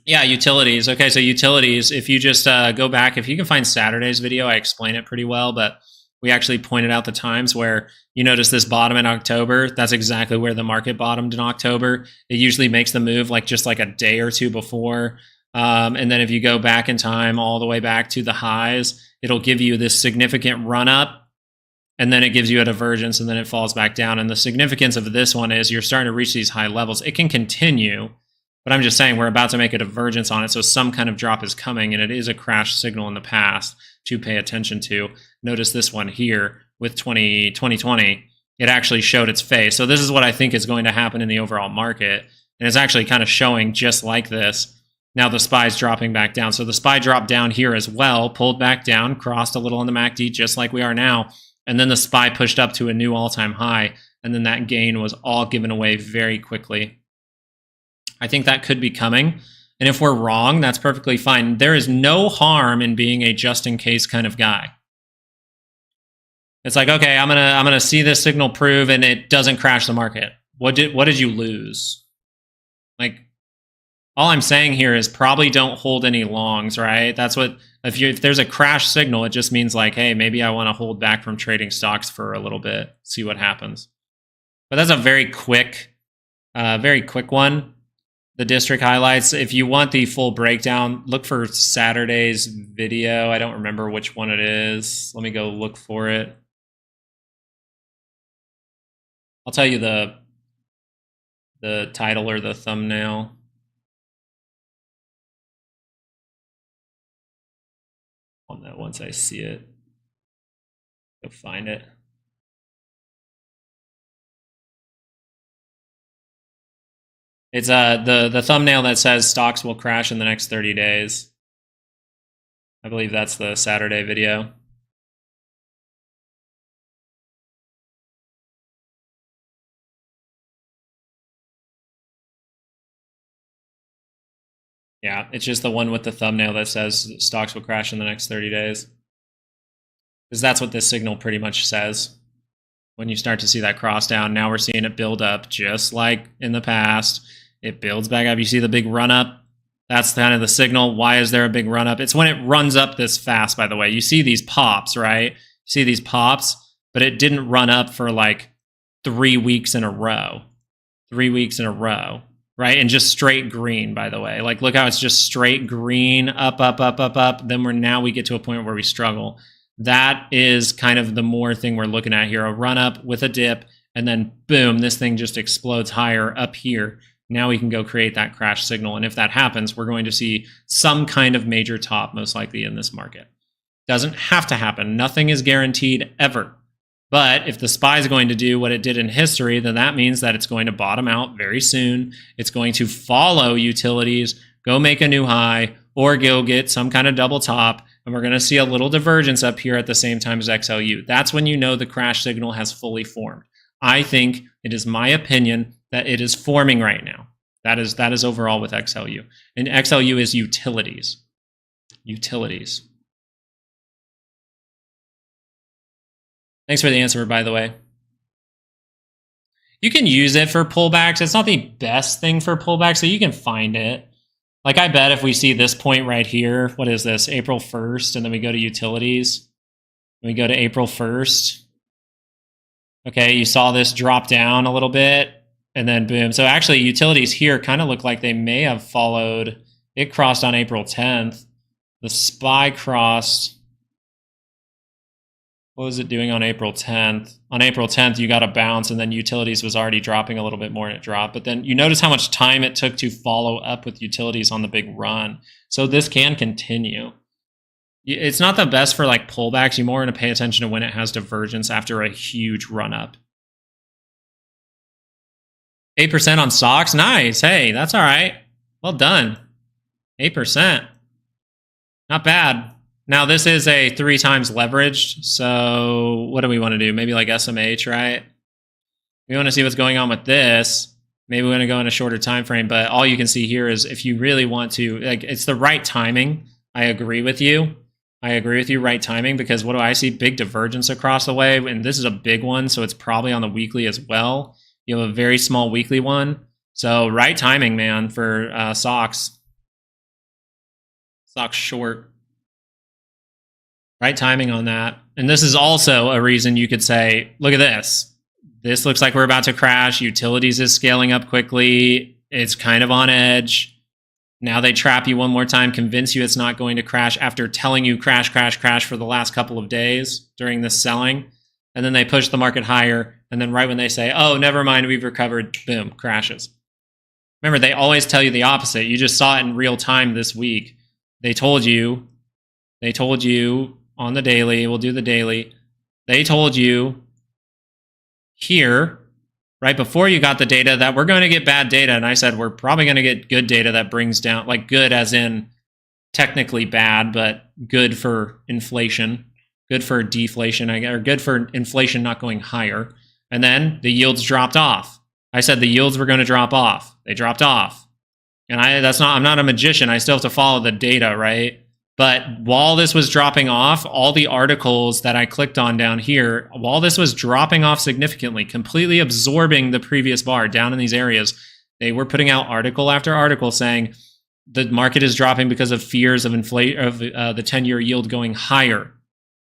Yeah, utilities. Okay, so utilities, if you just go back, if you can find Saturday's video, I explain it pretty well, but we actually pointed out the times where you notice this bottom in October. That's exactly where the market bottomed in October. It usually makes the move like just like a day or two before. And then if you go back in time all the way back to the highs, it'll give you this significant run up, and then it gives you a divergence, and then it falls back down. And the significance of this one is you're starting to reach these high levels. It can continue, but I'm just saying we're about to make a divergence on it, so some kind of drop is coming, and it is a crash signal in the past to pay attention to. Notice this one here with 2020, it actually showed its face. So this is what I think is going to happen in the overall market, and it's actually kind of showing just like this. Now the SPY's dropping back down. So the SPY dropped down here as well, pulled back down, crossed a little on the MACD just like we are now, and then the SPY pushed up to a new all-time high, and then that gain was all given away very quickly. I think that could be coming. And if we're wrong, that's perfectly fine. There is no harm in being a just-in-case kind of guy. It's like, okay, I'm gonna see this signal prove, and it doesn't crash the market. What did you lose? Like, all I'm saying here is probably don't hold any longs, right? That's what, if there's a crash signal, it just means like, hey, maybe I want to hold back from trading stocks for a little bit, see what happens. But that's a very quick one. The district highlights. If you want the full breakdown, look for Saturday's video. I don't remember which one it is. Let me go look for it. I'll tell you the title or the thumbnail. I'll know once I see it. Go find it. It's the thumbnail that says stocks will crash in the next 30 days. I believe that's the Saturday video. Yeah, it's just the one with the thumbnail that says stocks will crash in the next 30 days. Because that's what this signal pretty much says. When you start to see that cross down, now we're seeing it build up just like in the past. It builds back up. You see the big run up? That's kind of the signal. Why is there a big run up? It's when it runs up this fast, by the way. You see these pops, right? You see these pops, but it didn't run up for like 3 weeks in a row. 3 weeks in a row, right? And just straight green, by the way. Like, look how it's just straight green, up, up, up, up, up. Then now we get to a point where we struggle. That is kind of the more thing we're looking at here. A run up with a dip, and then boom, this thing just explodes higher up here. Now we can go create that crash signal. And if that happens, we're going to see some kind of major top, most likely in this market. Doesn't have to happen. Nothing is guaranteed ever. But if the SPY is going to do what it did in history, then that means that it's going to bottom out very soon. It's going to follow utilities, go make a new high, or go get some kind of double top. And we're going to see a little divergence up here at the same time as XLU. That's when you know the crash signal has fully formed. I think it is my opinion that it is forming right now. That is overall with XLU. And XLU is utilities. Utilities. Thanks for the answer, by the way. You can use it for pullbacks. It's not the best thing for pullbacks, so you can find it. Like, I bet if we see this point right here, what is this, April 1st, and then we go to utilities, and we go to April 1st. Okay, you saw this drop down a little bit, and then boom. So actually, utilities here kind of look like they may have followed. It crossed on April 10th. The SPY crossed. What was it doing on April 10th? On April 10th, you got a bounce, and then utilities was already dropping a little bit more, and it dropped. But then you notice how much time it took to follow up with utilities on the big run. So this can continue. It's not the best for like pullbacks. You more want to pay attention to when it has divergence after a huge run up. 8% on stocks. Nice. Hey, that's all right. Well done. 8%. Not bad. Now, this is a 3 times leveraged. So what do we want to do? Maybe like SMH, right? We want to see what's going on with this. Maybe we want to go in a shorter time frame. But all you can see here is if you really want to, like, it's the right timing. I agree with you. Right timing, because what do I see? Big divergence across the way. And this is a big one. So it's probably on the weekly as well. You have a very small weekly one. So right timing, man, for stocks. Stock's short. Right timing on that. And this is also a reason you could say, look at this. This looks like we're about to crash. Utilities is scaling up quickly. It's kind of on edge. Now they trap you one more time, convince you it's not going to crash after telling you crash, crash, crash for the last couple of days during this selling. And then they push the market higher. And then right when they say, oh, never mind, we've recovered, boom, crashes. Remember, they always tell you the opposite. You just saw it in real time this week. They told you on the daily, we'll do the daily. They told you here, right before you got the data, that we're going to get bad data. And I said, we're probably going to get good data that brings down, like good as in technically bad, but good for inflation, good for deflation, or good for inflation not going higher. And then the yields dropped off. I said the yields were going to drop off. They dropped off. And I'm not a magician. I still have to follow the data, right? But while this was dropping off, all the articles that I clicked on down here, while this was dropping off significantly, completely absorbing the previous bar down in these areas, they were putting out article after article saying the market is dropping because of fears of the 10-year yield going higher.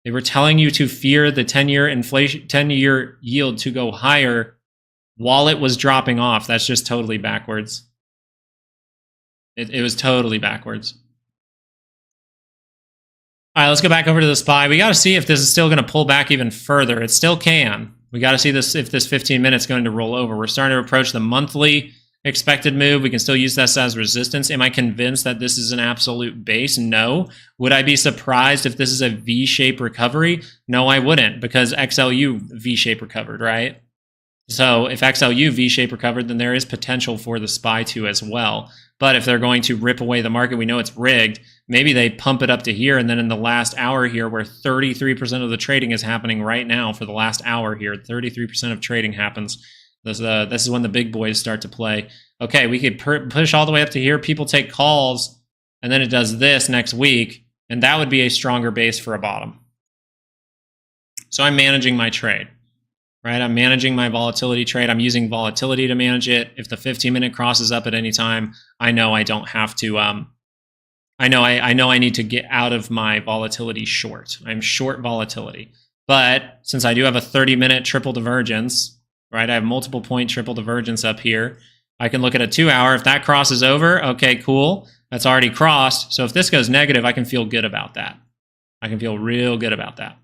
They were telling you to fear the 10-year yield to go higher while it was dropping off. That's just totally backwards. It was totally backwards. All right, let's go back over to the SPY. We got to see if this is still going to pull back even further. It still can. We got to see this if this 15 minutes is going to roll over. We're starting to approach the monthly expected move. We can still use this as resistance. Am I convinced that this is an absolute base? No. Would I be surprised if this is a V-shaped recovery? No, I wouldn't, because XLU V-shaped recovered, right? So if XLU V-shaped recovered, then there is potential for the SPY to as well. But if they're going to rip away the market, we know it's rigged. Maybe they pump it up to here, and then in the last hour here, where 33% of the trading is happening right now for the last hour here, 33% of trading happens. This is when the big boys start to play. Okay, we could push all the way up to here. People take calls, and then it does this next week, and that would be a stronger base for a bottom. So I'm managing my trade. Right, I'm managing my volatility trade. I'm using volatility to manage it. If the 15-minute crosses up at any time, I know I don't have to. I know I need to get out of my volatility short. I'm short volatility, but since I do have a 30-minute triple divergence, right? I have multiple point triple divergence up here. I can look at a 2-hour. If that crosses over, okay, cool. That's already crossed. So if this goes negative, I can feel good about that. I can feel real good about that.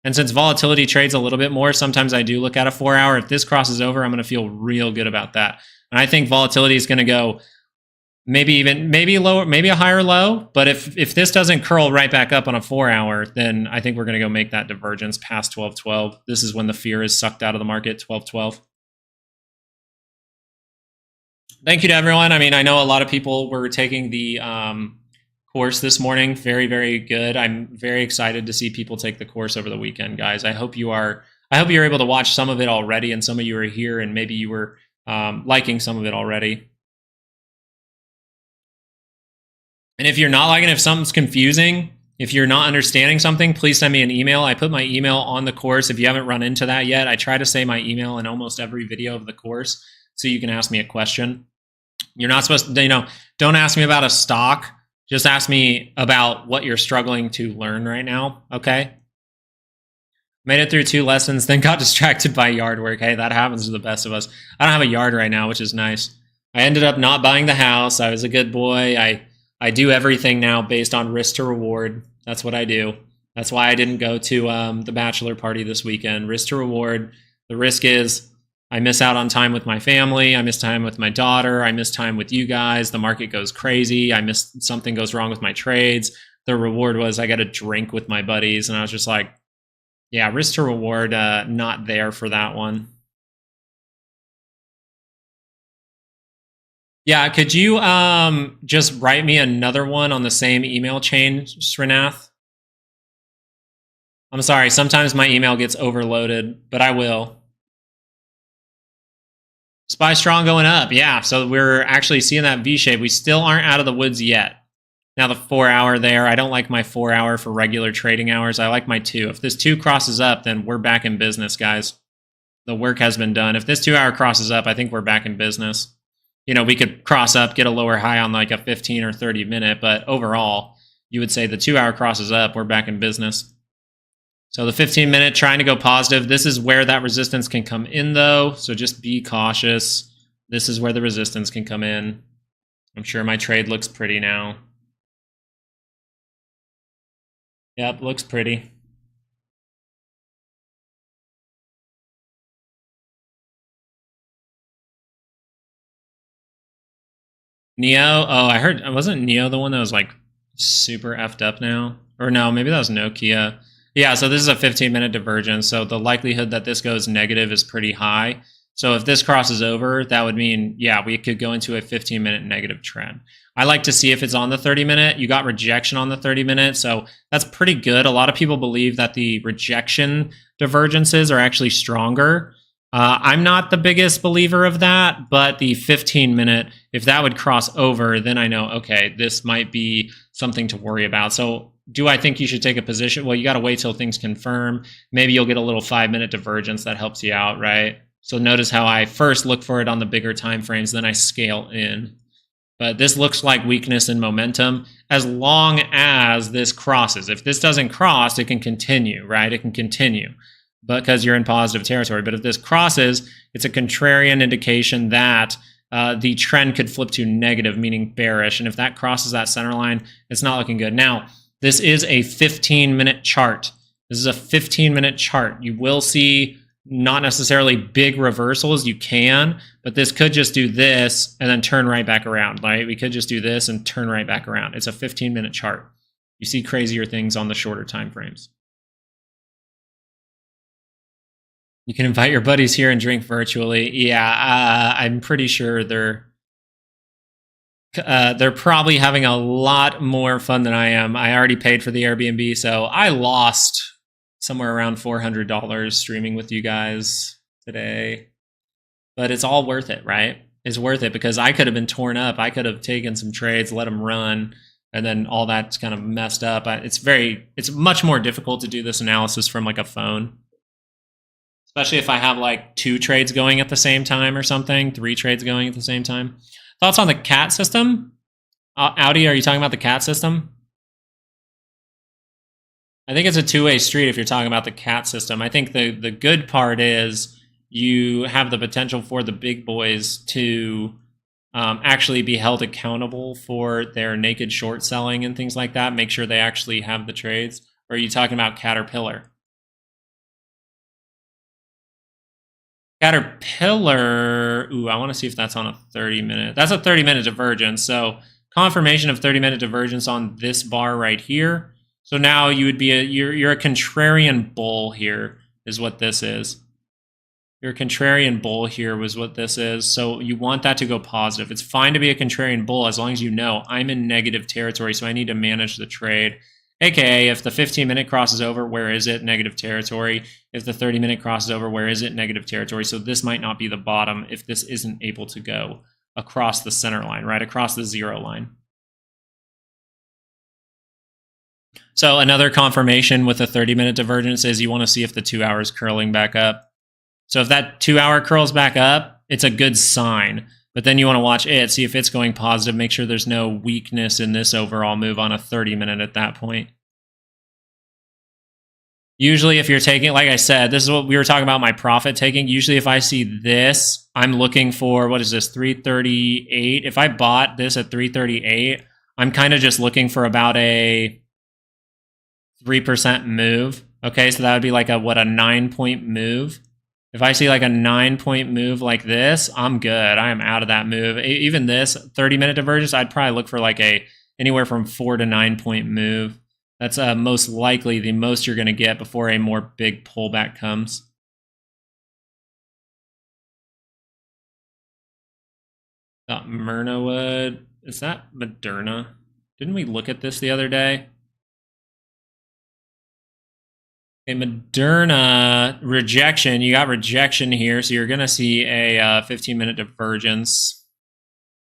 And since volatility trades a little bit more, sometimes I do look at a 4-hour. If this crosses over, I'm going to feel real good about that. And I think volatility is going to go maybe lower, maybe a higher low. But if this doesn't curl right back up on a 4-hour, then I think we're going to go make that divergence past 12.12. This is when the fear is sucked out of the market, 12.12. Thank you to everyone. I mean, I know a lot of people were taking the course this morning. Very, very good. I'm very excited to see people take the course over the weekend, guys. I hope you're able to watch some of it already, and some of you are here and maybe you were liking some of it already. And if you're not liking it, if something's confusing, if you're not understanding something, please send me an email. I put my email on the course. If you haven't run into that yet, I try to say my email in almost every video of the course so you can ask me a question. You're not supposed to, don't ask me about a stock. Just ask me about what you're struggling to learn right now, okay? Made it through 2 lessons, then got distracted by yard work. Hey, that happens to the best of us. I don't have a yard right now, which is nice. I ended up not buying the house. I was a good boy. I do everything now based on risk to reward. That's what I do. That's why I didn't go to the bachelor party this weekend. Risk to reward. The risk is I miss out on time with my family. I miss time with my daughter. I miss time with you guys. The market goes crazy. Something goes wrong with my trades. The reward was I got a drink with my buddies. And I was just like, yeah, risk to reward, not there for that one. Yeah, could you just write me another one on the same email chain, Srinath? I'm sorry, sometimes my email gets overloaded, but I will. SPY strong going up. Yeah, so we're actually seeing that V-shape. We still aren't out of the woods yet. Now the 4-hour there, I don't like my 4-hour for regular trading hours. I like my 2. If this 2 crosses up, then we're back in business, guys. The work has been done. If this 2-hour crosses up, I think we're back in business. you know, we could cross up, get a lower high on like a 15 or 30 minute, but overall, you would say the 2 hour crosses up, we're back in business. So the 15 minute trying to go positive. This is where that resistance can come in though. So just be cautious. This is where the resistance can come in. I'm sure my trade looks pretty now. Yep, looks pretty. Neo. Oh, I heard, wasn't Neo the one that was like super effed up now? Or no, maybe that was Nokia. Yeah, so this is a 15-minute divergence. So the likelihood that this goes negative is pretty high. So if this crosses over, that would mean, yeah, we could go into a 15-minute negative trend. I like to see if it's on the 30-minute. You got rejection on the 30-minute, so that's pretty good. A lot of people believe that the rejection divergences are actually stronger. I'm not the biggest believer of that, but the 15-minute, if that would cross over, then I know, okay, this might be something to worry about. So do I think you should take a position? Well, you got to wait till things confirm. Maybe you'll get a little 5-minute divergence that helps you out, right? So notice how I first look for it on the bigger time frames, then I scale in. But this looks like weakness in momentum as long as this crosses. If this doesn't cross, it can continue, right? It can continue because you're in positive territory. But if this crosses, it's a contrarian indication that the trend could flip to negative, meaning bearish. And if that crosses that center line, it's not looking good. Now, this is a 15-minute chart. This is a 15-minute chart. You will see not necessarily big reversals. You can, but this could just do this and then turn right back around, right? We could just do this and turn right back around. It's a 15-minute chart. You see crazier things on the shorter time frames. You can invite your buddies here and drink virtually. Yeah, I'm pretty sure they're probably having a lot more fun than I am. I already paid for the Airbnb, so I lost somewhere around $400 streaming with you guys today. But it's all worth it, right? It's worth it because I could have been torn up. I could have taken some trades, let them run, and then all that's kind of messed up. It's much more difficult to do this analysis from like a phone. Especially if I have like 2 trades going at the same time or something, 3 trades going at the same time. Thoughts on the CAT system? Audi, are you talking about the CAT system? I think it's a two-way street if you're talking about the CAT system. I think the good part is you have the potential for the big boys to actually be held accountable for their naked short selling and things like that. Make sure they actually have the trades. Or are you talking about Caterpillar? Caterpillar, ooh, I want to see if that's on a 30-minute. That's a 30-minute divergence. So confirmation of 30-minute divergence on this bar right here. So now you would be you're a contrarian bull here is what this is. Your contrarian bull here was what this is. So you want that to go positive. It's fine to be a contrarian bull as long as you know I'm in negative territory, so I need to manage the trade. AKA, if the 15-minute crosses over, where is it? Negative territory. If the 30-minute crosses over, where is it? Negative territory. So this might not be the bottom if this isn't able to go across the center line, right? Across the 0 line. So another confirmation with a 30-minute divergence is you want to see if the 2 hours curling back up. So if that 2 hour curls back up, it's a good sign. But then you want to watch it, see if it's going positive, make sure there's no weakness in this overall move on a 30-minute at that point. Usually if you're taking, like I said, this is what we were talking about, my profit taking. Usually if I see this, I'm looking for, what is this, 338? If I bought this at 338, I'm kind of just looking for about a 3% move. Okay, so that would be like a 9-point move. If I see like a 9-point move like this, I'm good. I am out of that move. Even this 30-minute divergence, I'd probably look for like anywhere from 4 to 9-point move. That's most likely the most you're going to get before a more big pullback comes. Myrna wood. Is that Moderna? Didn't we look at this the other day? Okay, Moderna rejection. You got rejection here, so you're going to see a 15-minute divergence.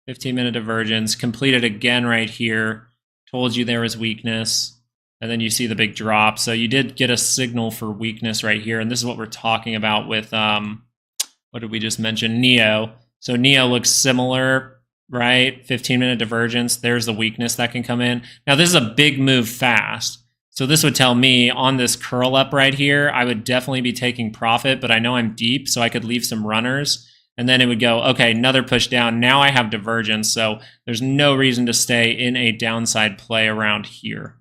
15-minute divergence. Completed again right here. Told you there was weakness. And then you see the big drop. So you did get a signal for weakness right here. And this is what we're talking about with, what did we just mention? Neo. So Neo looks similar, right? 15-minute divergence. There's the weakness that can come in. Now, this is a big move fast. So this would tell me on this curl up right here, I would definitely be taking profit, but I know I'm deep, so I could leave some runners. And then it would go, okay, another push down. Now I have divergence, so there's no reason to stay in a downside play around here.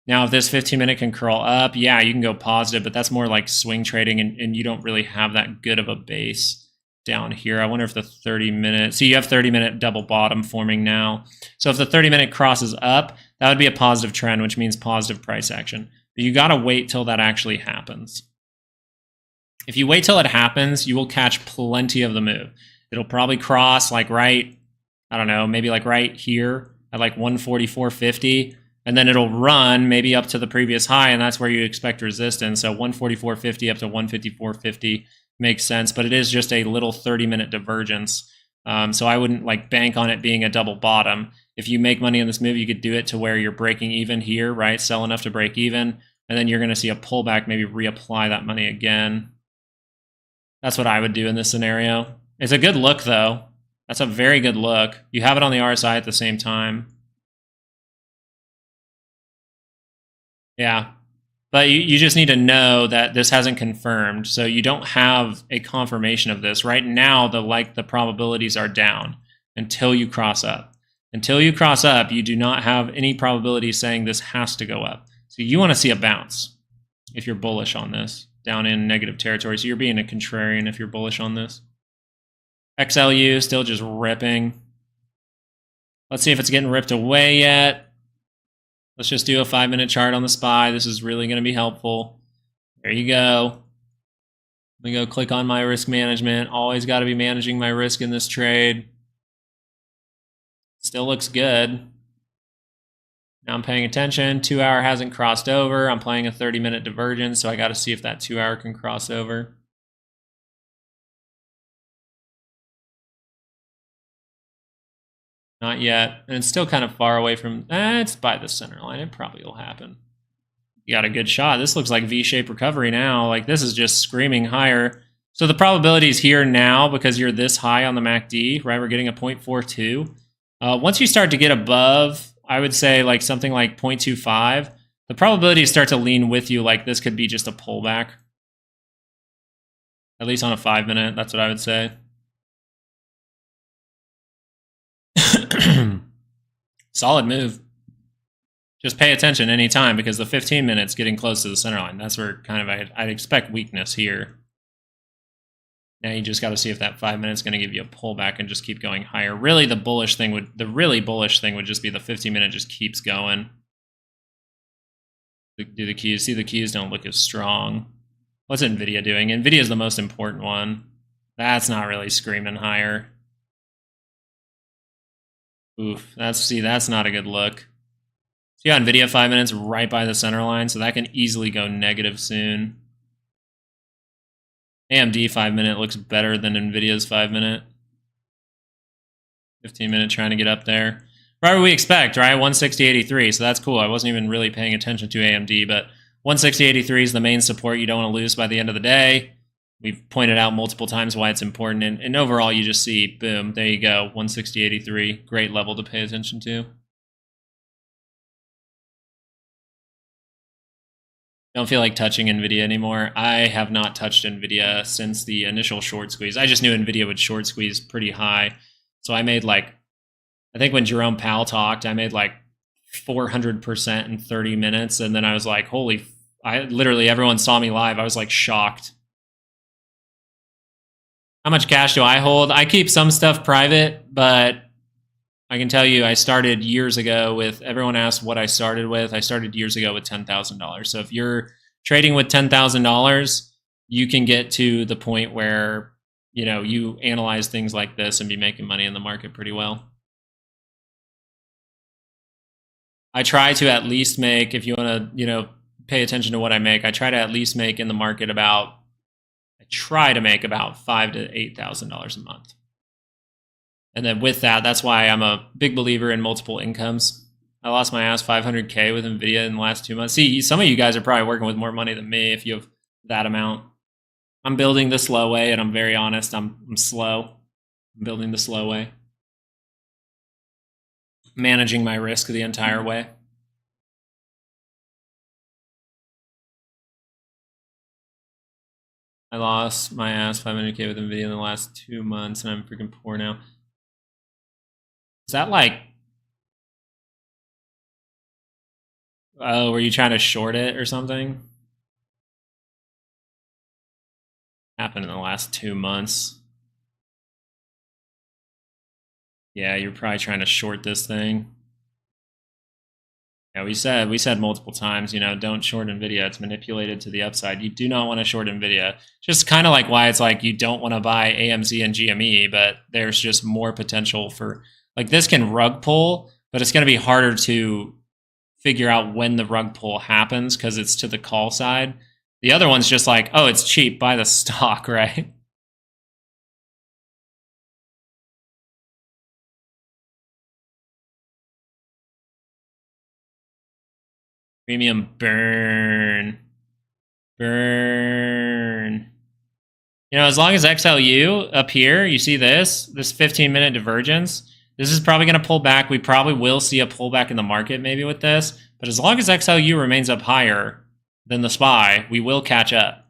Now, if this 15-minute can curl up, yeah, you can go positive, but that's more like swing trading, and you don't really have that good of a base down here. I wonder if the 30-minute, see, you have 30-minute double bottom forming now. So if the 30-minute crosses up, that would be a positive trend, which means positive price action. But you got to wait till that actually happens. If you wait till it happens, you will catch plenty of the move. It'll probably cross like right, I don't know, maybe like right here at like 144.50. And then it'll run maybe up to the previous high, and that's where you expect resistance. So 144.50 up to 154.50 makes sense, but it is just a little 30-minute divergence. So I wouldn't like bank on it being a double bottom. If you make money in this move, you could do it to where you're breaking even here, right? Sell enough to break even, and then you're going to see a pullback, maybe reapply that money again. That's what I would do in this scenario. It's a good look, though. That's a very good look. You have it on the RSI at the same time. Yeah, but you just need to know that this hasn't confirmed, so you don't have a confirmation of this. Right now, the probabilities are down until you cross up. Until you cross up, you do not have any probability saying this has to go up. So you want to see a bounce if you're bullish on this, down in negative territory. So you're being a contrarian if you're bullish on this. XLU still just ripping. Let's see if it's getting ripped away yet. Let's just do a 5-minute chart on the SPY. This is really going to be helpful. There you go. Let me go click on my risk management. Always got to be managing my risk in this trade. Still looks good. Now I'm paying attention. 2-hour hasn't crossed over. I'm playing a 30-minute divergence, so I got to see if that 2-hour can cross over. Not yet. And it's still kind of far away from, it's by the center line. It probably will happen. You got a good shot. This looks like V-shaped recovery now. Like this is just screaming higher. So the probability is here now because you're this high on the MACD, right? We're getting a 0.42. Once you start to get above, I would say like something like 0.25, the probabilities start to lean with you like this could be just a pullback. At least on a 5-minute, that's what I would say. Solid move. Just pay attention anytime because the 15 minutes getting close to the center line. That's where kind of I'd expect weakness here. Now you just got to see if that 5 minutes is going to give you a pullback and just keep going higher. Really, the really bullish thing would just be the 15-minute just keeps going. Do the keys? See, the keys don't look as strong. What's NVIDIA doing? NVIDIA is the most important one. That's not really screaming higher. Oof, that's not a good look. So yeah, NVIDIA 5 minutes right by the center line, so that can easily go negative soon. AMD 5-minute looks better than NVIDIA's 5-minute. 15-minute trying to get up there. Right where we expect, right? 160.83, so that's cool. I wasn't even really paying attention to AMD, but 160.83 is the main support you don't want to lose by the end of the day. We've pointed out multiple times why it's important, and overall you just see, boom, there you go, 160.83, great level to pay attention to. Don't feel like touching NVIDIA anymore. I have not touched NVIDIA since the initial short squeeze. I just knew NVIDIA would short squeeze pretty high, so I made like, I think when Jerome Powell talked, I made like 400% in 30 minutes, and then I was like, literally everyone saw me live. I was like shocked. How much cash do I hold? I keep some stuff private, but I can tell you I started years ago with, everyone asked what I started with. I started years ago with $10,000. So if you're trading with $10,000, you can get to the point where, you know, you analyze things like this and be making money in the market pretty well. I try to at least make, if you want to, you know, pay attention to what I make, I try to at least make in the market about, I try to make about $5,000 to $8,000 a month. And then with that, that's why I'm a big believer in multiple incomes. I lost my ass $500K with NVIDIA in the last 2 months. See, some of you guys are probably working with more money than me if you have that amount. I'm building the slow way, and I'm very honest. I'm slow. I'm building the slow way. Managing my risk the entire way. I lost my ass 500K with NVDA in the last 2 months, and I'm freaking poor now. Is that like... Oh, were you trying to short it or something? Happened in the last 2 months. Yeah, you're probably trying to short this thing. Yeah, we said multiple times, you know, don't short NVIDIA. It's manipulated to the upside. You do not want to short NVIDIA. Just kind of like why it's like you don't want to buy AMC and GME, but there's just more potential for, like, this can rug pull, but it's going to be harder to figure out when the rug pull happens because it's to the call side. The other one's just like, oh, it's cheap, buy the stock, right? Premium burn. Burn. You know, as long as XLU up here, you see this 15-minute divergence, this is probably going to pull back. We probably will see a pullback in the market maybe with this. But as long as XLU remains up higher than the SPY, we will catch up.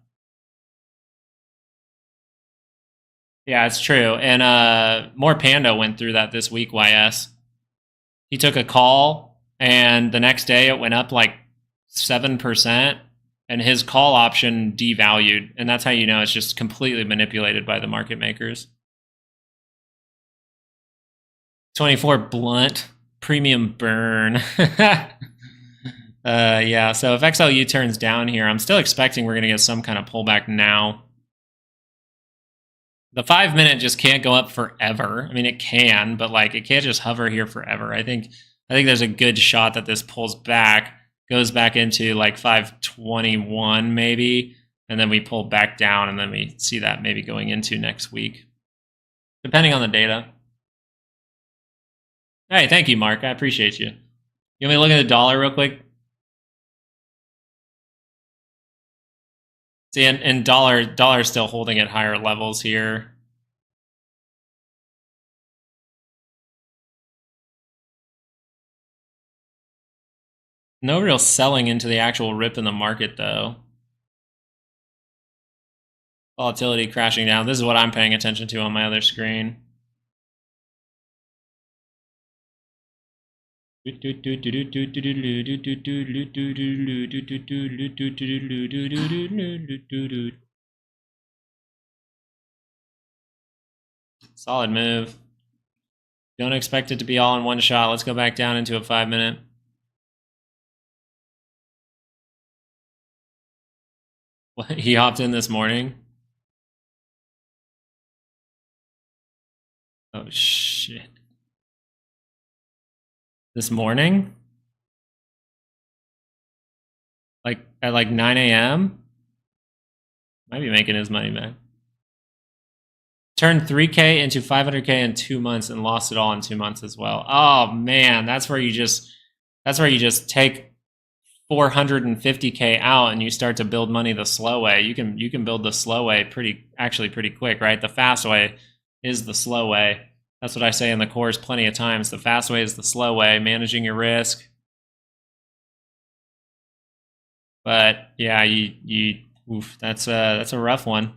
Yeah, it's true. And More Panda went through that this week, YS. He took a call, and the next day it went up like 7%, and his call option devalued. And that's how you know it's just completely manipulated by the market makers. 24 blunt, premium burn. Yeah, so if XLU turns down here, I'm still expecting we're going to get some kind of pullback now. The 5-minute just can't go up forever. I mean, it can, but like it can't just hover here forever. I think there's a good shot that this pulls back, goes back into like 521 maybe, and then we pull back down, and then we see that maybe going into next week, depending on the data. Hey, thank you, Mark. I appreciate you. You want me to look at the dollar real quick? See, and dollar's still holding at higher levels here. No real selling into the actual rip in the market, though. Volatility crashing down. This is what I'm paying attention to on my other screen. Solid move. Don't expect it to be all in one shot. Let's go back down into a 5-minute. He hopped in this morning. Oh, shit. This morning? Like, at like 9 a.m.? Might be making his money back. Turned 3K into 500K in 2 months and lost it all in 2 months as well. Oh, man, that's where you just take 450K out and you start to build money the slow way. You can build the slow way pretty quick, right? The fast way is the slow way. That's what I say in the course plenty of times. The fast way is the slow way, managing your risk. But yeah, oof, that's a rough one.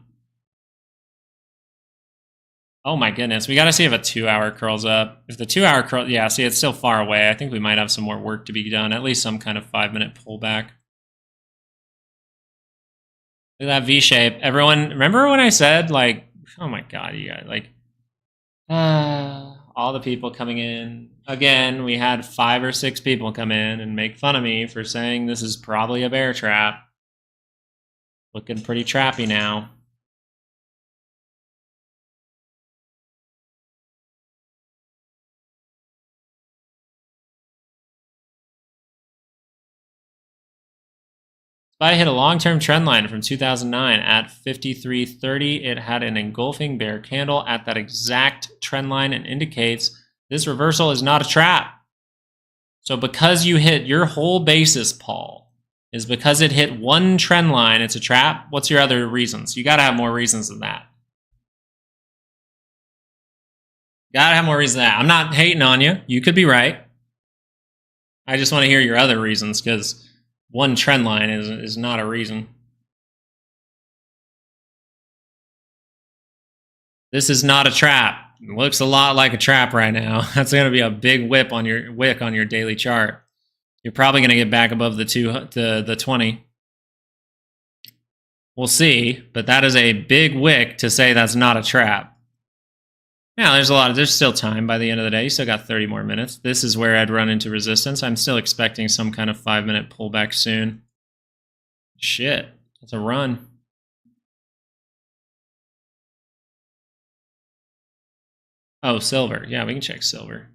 Oh my goodness, we got to see if a 2-hour curls up. If the 2-hour curl, yeah, see, it's still far away. I think we might have some more work to be done, at least some kind of 5-minute pullback. Look at that V shape. Everyone, remember when I said, like, oh my God, you guys, like, all the people coming in. Again, we had 5 or 6 people come in and make fun of me for saying this is probably a bear trap. Looking pretty trappy now. SPY hit a long-term trend line from 2009 at 53.30. It had an engulfing bear candle at that exact trend line and indicates this reversal is not a trap. So because you hit your whole basis, Paul, is because it hit one trend line, it's a trap. What's your other reasons? You got to have more reasons than that. Gotta have more reasons than that. I'm not hating on you. You could be right. I just want to hear your other reasons, because one trend line is not a reason. This is not a trap. It looks a lot like a trap right now. That's going to be a big wick on your daily chart. You're probably going to get back above the 20. We'll see, but that is a big wick to say that's not a trap. Now, there's still time by the end of the day. You still got 30 more minutes. This is where I'd run into resistance. I'm still expecting some kind of 5-minute pullback soon. Shit, that's a run. Oh, silver. Yeah, we can check silver.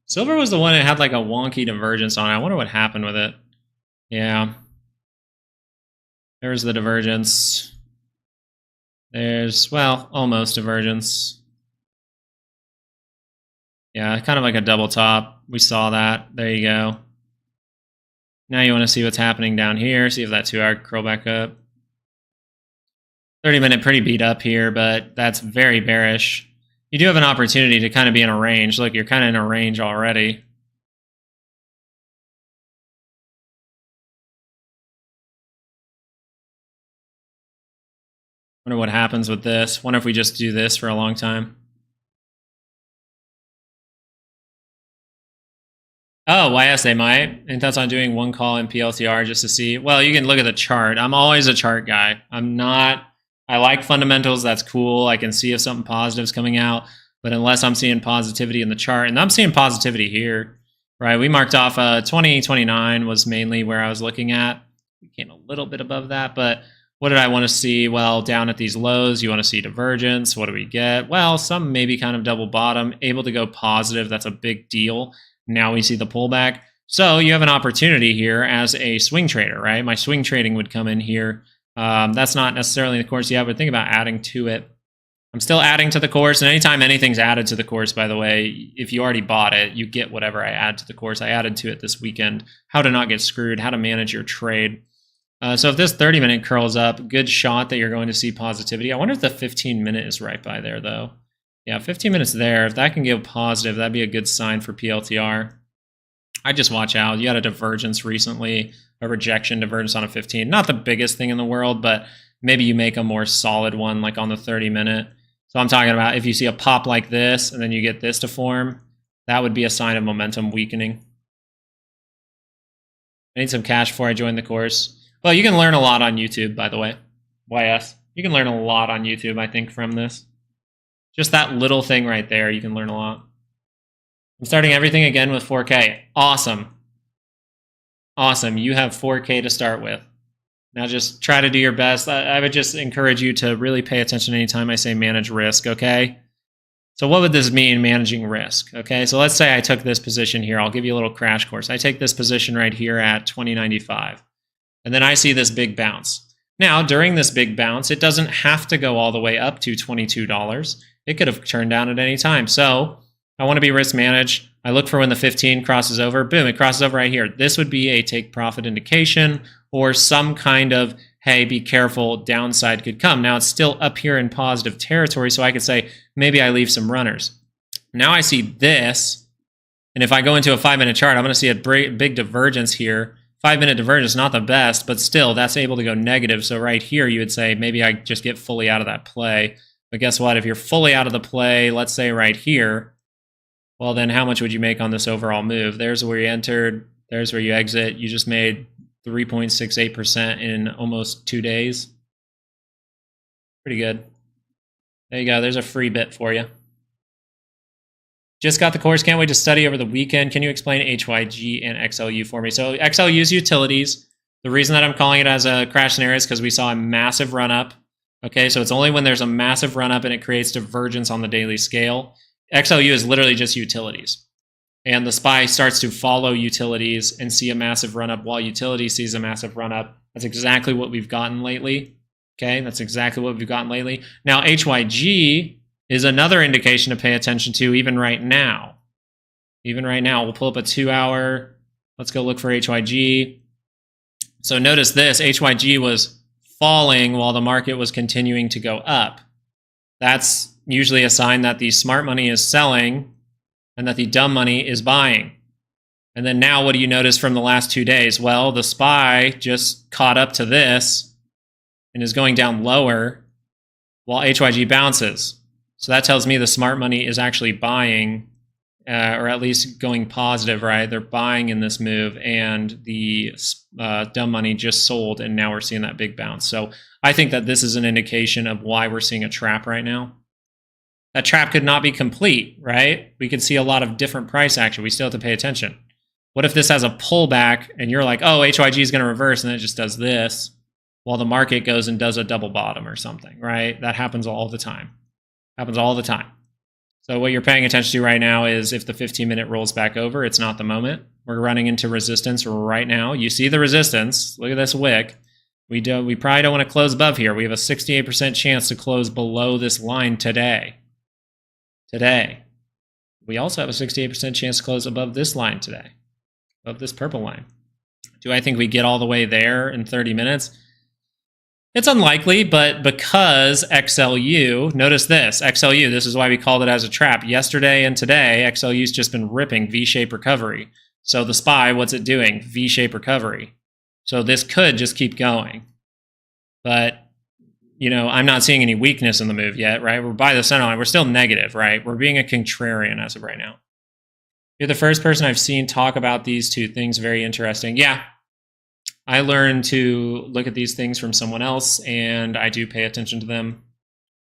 Silver was the one that had like a wonky divergence on it. I wonder what happened with it. Yeah. There's the divergence. There's, well, almost divergence. Yeah, kind of like a double top. We saw that. There you go. Now you want to see what's happening down here. See if that 2-hour can curl back up. 30-minute pretty beat up here, but that's very bearish. You do have an opportunity to kind of be in a range. Look, you're kind of in a range already. Wonder what happens with this. Wonder if we just do this for a long time. Oh, YS they might. And that's on doing one call in PLTR just to see. Well, you can look at the chart. I'm always a chart guy. I like fundamentals. That's cool. I can see if something positive is coming out. But unless I'm seeing positivity in the chart, and I'm seeing positivity here, right? We marked off 2029 was mainly where I was looking at. We came a little bit above that, but what did I want to see? Well, down at these lows, you want to see divergence. What do we get? Well, some maybe kind of double bottom, able to go positive. That's a big deal. Now we see the pullback. So you have an opportunity here as a swing trader, right? My swing trading would come in here. That's not necessarily the course yet, but think about adding to it. I'm still adding to the course, and anytime anything's added to the course, by the way, if you already bought it, you get whatever I add to the course. I added to it this weekend, how to not get screwed, how to manage your trade. So if this 30-minute curls up, good shot that you're going to see positivity. I wonder if the 15-minute is right by there, though. Yeah, 15 minutes there. If that can go positive, that'd be a good sign for PLTR. I just watch out. You had a divergence recently, a rejection divergence on a 15. Not the biggest thing in the world, but maybe you make a more solid one like on the 30-minute. So I'm talking about if you see a pop like this and then you get this to form, that would be a sign of momentum weakening. I need some cash before I join the course. Well, you can learn a lot on YouTube, by the way. YS. You can learn a lot on YouTube, I think, from this. Just that little thing right there, you can learn a lot. I'm starting everything again with 4K. Awesome. Awesome. You have 4K to start with. Now just try to do your best. I would just encourage you to really pay attention anytime I say manage risk, okay? So what would this mean, managing risk? Okay, so let's say I took this position here. I'll give you a little crash course. I take this position right here at 20.95, and then I see this big bounce. Now, during this big bounce, it doesn't have to go all the way up to $22. It could have turned down at any time. So I want to be risk managed. I look for when the 15 crosses over. Boom, it crosses over right here. This would be a take profit indication or some kind of, hey, be careful, downside could come. Now it's still up here in positive territory, so I could say, maybe I leave some runners. Now I see this, and if I go into a 5-minute chart, I'm going to see a big divergence here. 5-minute divergence, not the best, but still, that's able to go negative. So right here, you would say, maybe I just get fully out of that play. But guess what? If you're fully out of the play, let's say right here, well, then how much would you make on this overall move? There's where you entered. There's where you exit. You just made 3.68% in almost 2 days. Pretty good. There you go. There's a free bit for you. Just got the course. Can't wait to study over the weekend. Can you explain HYG and XLU for me? So XLU is utilities. The reason that I'm calling it as a crash scenario is because we saw a massive run up. Okay, so it's only when there's a massive run up and it creates divergence on the daily scale. XLU is literally just utilities. And the SPY starts to follow utilities and see a massive run up while utility sees a massive run up. That's exactly what we've gotten lately. Okay, that's exactly what we've gotten lately. Now, HYG is another indication to pay attention to even right now. Even right now, we'll pull up a 2-hour. Let's go look for HYG. So notice this, HYG was falling while the market was continuing to go up. That's usually a sign that the smart money is selling and that the dumb money is buying. And then now what do you notice from the last 2 days? Well, the SPY just caught up to this and is going down lower while HYG bounces. So that tells me the smart money is actually buying, or at least going positive, right? They're buying in this move, and the dumb money just sold, and now we're seeing that big bounce. So I think that this is an indication of why we're seeing a trap right now. That trap could not be complete, right? We could see a lot of different price action. We still have to pay attention. What if this has a pullback and you're like, oh, HYG is going to reverse, and it just does this while the market goes and does a double bottom or something, right? That happens all the time. Happens all the time. So what you're paying attention to right now is if the 15-minute rolls back over, it's not the moment. We're running into resistance right now. You see the resistance. Look at this wick. We probably don't want to close above here. We have a 68% chance to close below this line today. We also have a 68% chance to close above this line today, above this purple line. Do I think we get all the way there in 30 minutes? It's unlikely, but because XLU, notice this, XLU, this is why we called it as a trap. Yesterday and today, XLU's just been ripping V-shaped recovery. So the SPY, what's it doing? V-shaped recovery. So this could just keep going. But, you know, I'm not seeing any weakness in the move yet, right? We're by the center line. We're still negative, right? We're being a contrarian as of right now. You're the first person I've seen talk about these two things. Very interesting. Yeah. I learned to look at these things from someone else, and I do pay attention to them.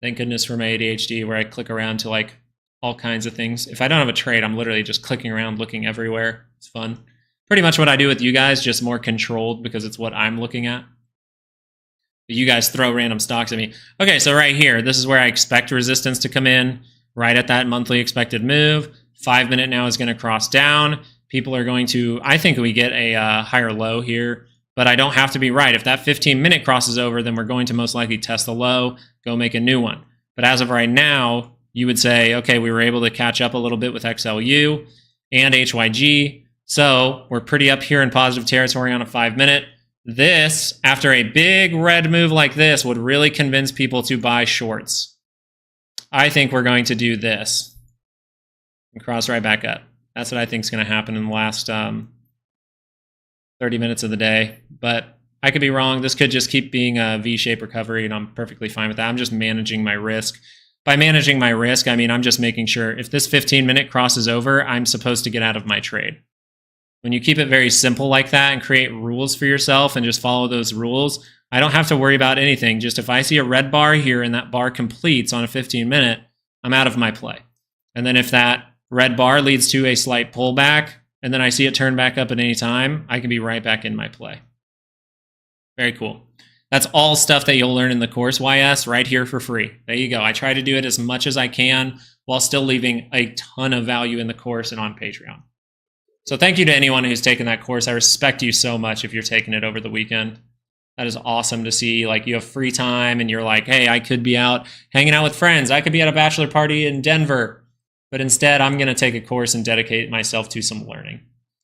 Thank goodness for my ADHD, where I click around to like all kinds of things. If I don't have a trade, I'm literally just clicking around, looking everywhere. It's fun. Pretty much what I do with you guys, just more controlled because it's what I'm looking at. But you guys throw random stocks at me. Okay, so right here, this is where I expect resistance to come in, right at that monthly expected move. 5 minute now is going to cross down. People are going to, I think we get a higher low here. But I don't have to be right. If that 15-minute crosses over, then we're going to most likely test the low, go make a new one. But as of right now, you would say, okay, we were able to catch up a little bit with XLU and HYG. So we're pretty up here in positive territory on a 5 minute. This, after a big red move like this, would really convince people to buy shorts. I think we're going to do this and cross right back up. That's what I think is going to happen in the last 30 minutes of the day, but I could be wrong. This could just keep being a V-shaped recovery, and I'm perfectly fine with that. I'm just managing my risk. By managing my risk, I mean I'm just making sure if this 15-minute crosses over, I'm supposed to get out of my trade. When you keep it very simple like that and create rules for yourself and just follow those rules, I don't have to worry about anything. Just if I see a red bar here and that bar completes on a 15-minute, I'm out of my play. And then if that red bar leads to a slight pullback, and then I see it turn back up at any time, I can be right back in my play. Very cool. That's all stuff that you'll learn in the course, YS, right here for free. There you go. I try to do it as much as I can while still leaving a ton of value in the course and on Patreon. So thank you to anyone who's taken that course. I respect you so much if you're taking it over the weekend. That is awesome to see. Like, you have free time and you're like, hey, I could be out hanging out with friends. I could be at a bachelor party in Denver. But instead, I'm going to take a course and dedicate myself to some learning.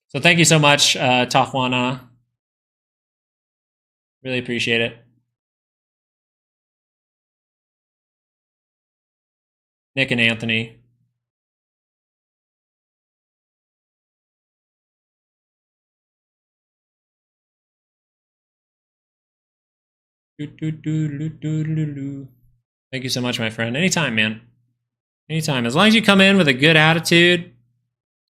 So thank you so much, Tahwana. Really appreciate it. Nick and Anthony. Thank you so much, my friend. Anytime, man. Anytime. As long as you come in with a good attitude,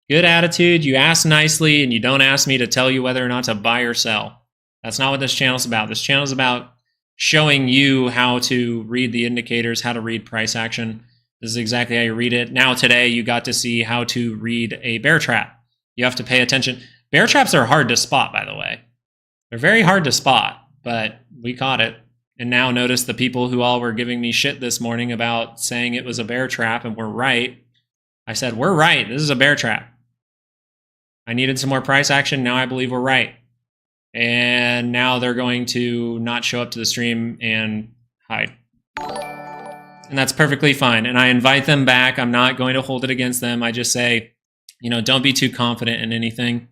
you ask nicely, and you don't ask me to tell you whether or not to buy or sell. That's not what this channel's about. This channel's about showing you how to read the indicators, how to read price action. This is exactly how you read it. Now today, you got to see how to read a bear trap. You have to pay attention. Bear traps are hard to spot, by the way. They're very hard to spot, but we caught it. And now notice the people who all were giving me shit this morning about saying it was a bear trap and we're right. I said, we're right. This is a bear trap. I needed some more price action. Now I believe we're right. And now they're going to not show up to the stream and hide. And that's perfectly fine. And I invite them back. I'm not going to hold it against them. I just say, you know, don't be too confident in anything.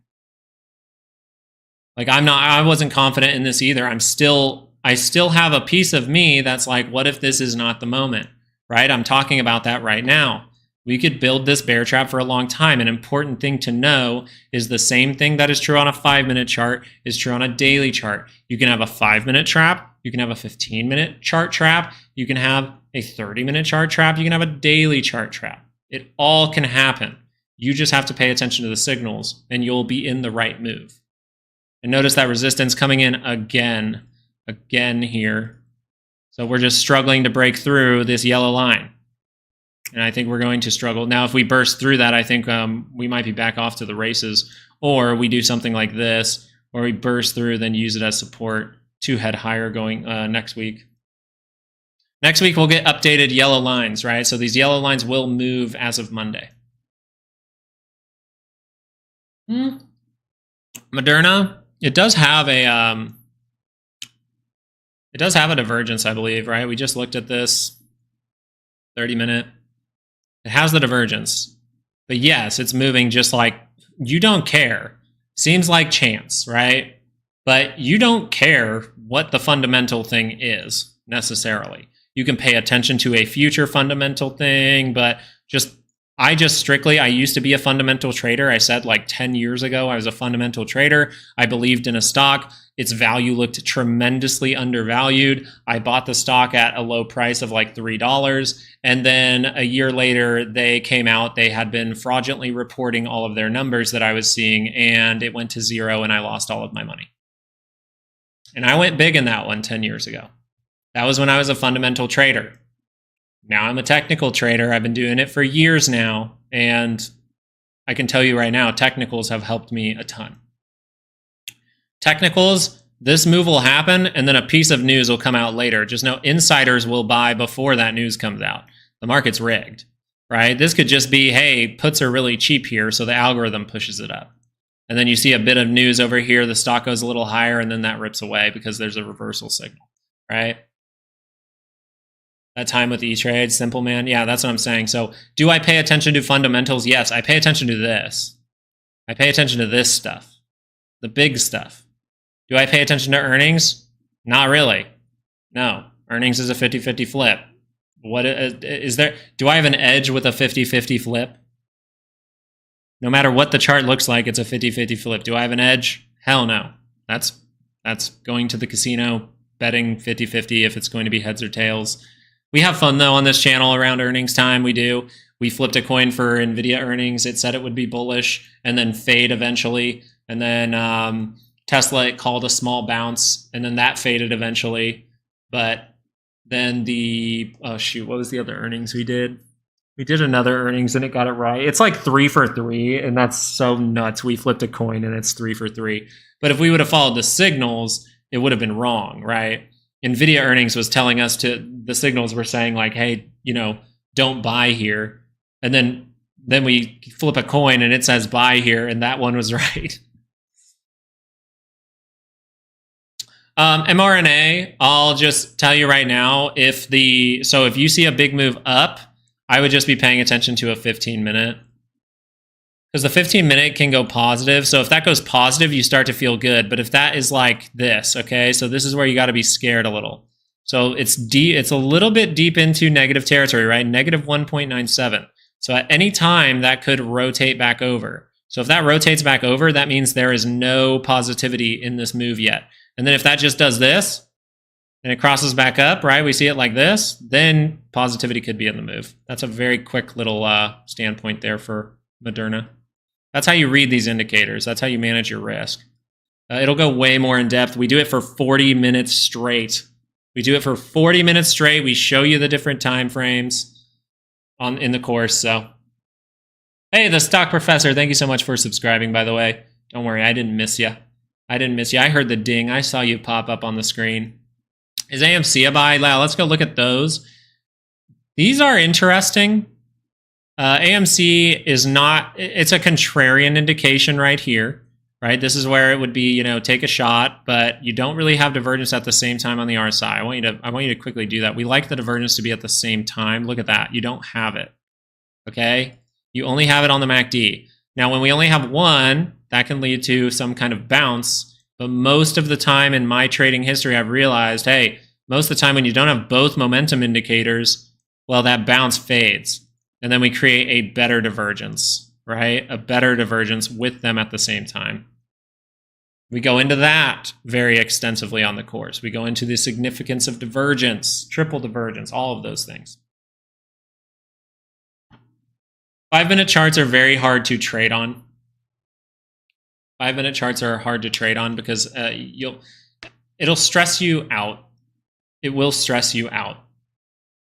Like I wasn't confident in this either. I still have a piece of me that's like, what if this is not the moment? right? I'm talking about that right now. We could build this bear trap for a long time. An important thing to know is the same thing that is true on a 5-minute chart is true on a daily chart. You can have a 5-minute trap. You can have a 15-minute chart trap. You can have a 30-minute chart trap. You can have a daily chart trap. It all can happen. You just have to pay attention to the signals and you'll be in the right move. And notice that resistance coming in again here. So we're just struggling to break through this yellow line. And I think we're going to struggle. Now, if we burst through that, I think we might be back off to the races. Or we do something like this, where we burst through, then use it as support to head higher going next week. Next week, we'll get updated yellow lines, right? So these yellow lines will move as of Monday. Moderna, it does have a divergence, I believe, right? We just looked at this 30-minute. It has the divergence. But yes, it's moving just like you don't care. Seems like chance, right? But you don't care what the fundamental thing is necessarily. You can pay attention to a future fundamental thing, but I used to be a fundamental trader. I said like 10 years ago, I was a fundamental trader. I believed in a stock. Its value looked tremendously undervalued. I bought the stock at a low price of like $3. And then a year later, they came out. They had been fraudulently reporting all of their numbers that I was seeing, and it went to zero, and I lost all of my money. And I went big in that one 10 years ago. That was when I was a fundamental trader. Now I'm a technical trader. I've been doing it for years now. And I can tell you right now, technicals have helped me a ton. Technicals, this move will happen and then a piece of news will come out later. Just know insiders will buy before that news comes out. The market's rigged, right? This could just be, hey, puts are really cheap here, so the algorithm pushes it up. And then you see a bit of news over here, the stock goes a little higher, and then that rips away because there's a reversal signal, right? That time with E-Trade, simple man. Yeah, that's what I'm saying. So do I pay attention to fundamentals? Yes, I pay attention to this. I pay attention to this stuff, the big stuff. Do I pay attention to earnings? Not really. No, earnings is a 50-50 flip. What is there? Do I have an edge with a 50-50 flip? No matter what the chart looks like, it's a 50-50 flip. Do I have an edge? Hell no. That's going to the casino, betting 50-50 if it's going to be heads or tails. We have fun, though, on this channel around earnings time. We do. We flipped a coin for NVIDIA earnings. It said it would be bullish and then fade eventually. And then Tesla, it called a small bounce, and then that faded eventually. But then what was the other earnings we did? We did another earnings, and it got it right. It's like 3 for 3, and that's so nuts. We flipped a coin, and it's 3 for 3. But if we would have followed the signals, it would have been wrong, right? NVIDIA earnings was telling us the signals were saying like, hey, don't buy here. And then we flip a coin and it says buy here, and that one was right. mRNA, I'll just tell you right now, if you see a big move up, I would just be paying attention to a 15-minute. Because the 15-minute can go positive. So if that goes positive, you start to feel good. But if that is like this, okay, so this is where you got to be scared a little. So it's a little bit deep into negative territory, right? Negative 1.97. So at any time, that could rotate back over. So if that rotates back over, that means there is no positivity in this move yet. And then if that just does this, and it crosses back up, right? We see it like this, then positivity could be in the move. That's a very quick little standpoint there for Moderna. That's how you read these indicators. That's how you manage your risk. It'll go way more in depth. We do it for 40 minutes straight. We do it for 40 minutes straight. We show you the different time frames in the course. So, hey, the stock professor, thank you so much for subscribing, by the way. Don't worry, I didn't miss you. I heard the ding. I saw you pop up on the screen. Is AMC a buy? Let's go look at those. These are interesting. AMC is not, it's a contrarian indication right here, right? This is where it would be, take a shot, but you don't really have divergence at the same time on the RSI. I want you to quickly do that. We like the divergence to be at the same time. Look at that. You don't have it, okay? You only have it on the MACD. Now, when we only have one, that can lead to some kind of bounce, but most of the time in my trading history, I've realized, hey, most of the time when you don't have both momentum indicators, Well, that bounce fades. And then we create a better divergence, right? A better divergence with them at the same time. We go into that very extensively on the course. We go into the significance of divergence, triple divergence, all of those things. 5-minute charts are very hard to trade on. 5-minute charts are hard to trade on because it'll stress you out. It will stress you out.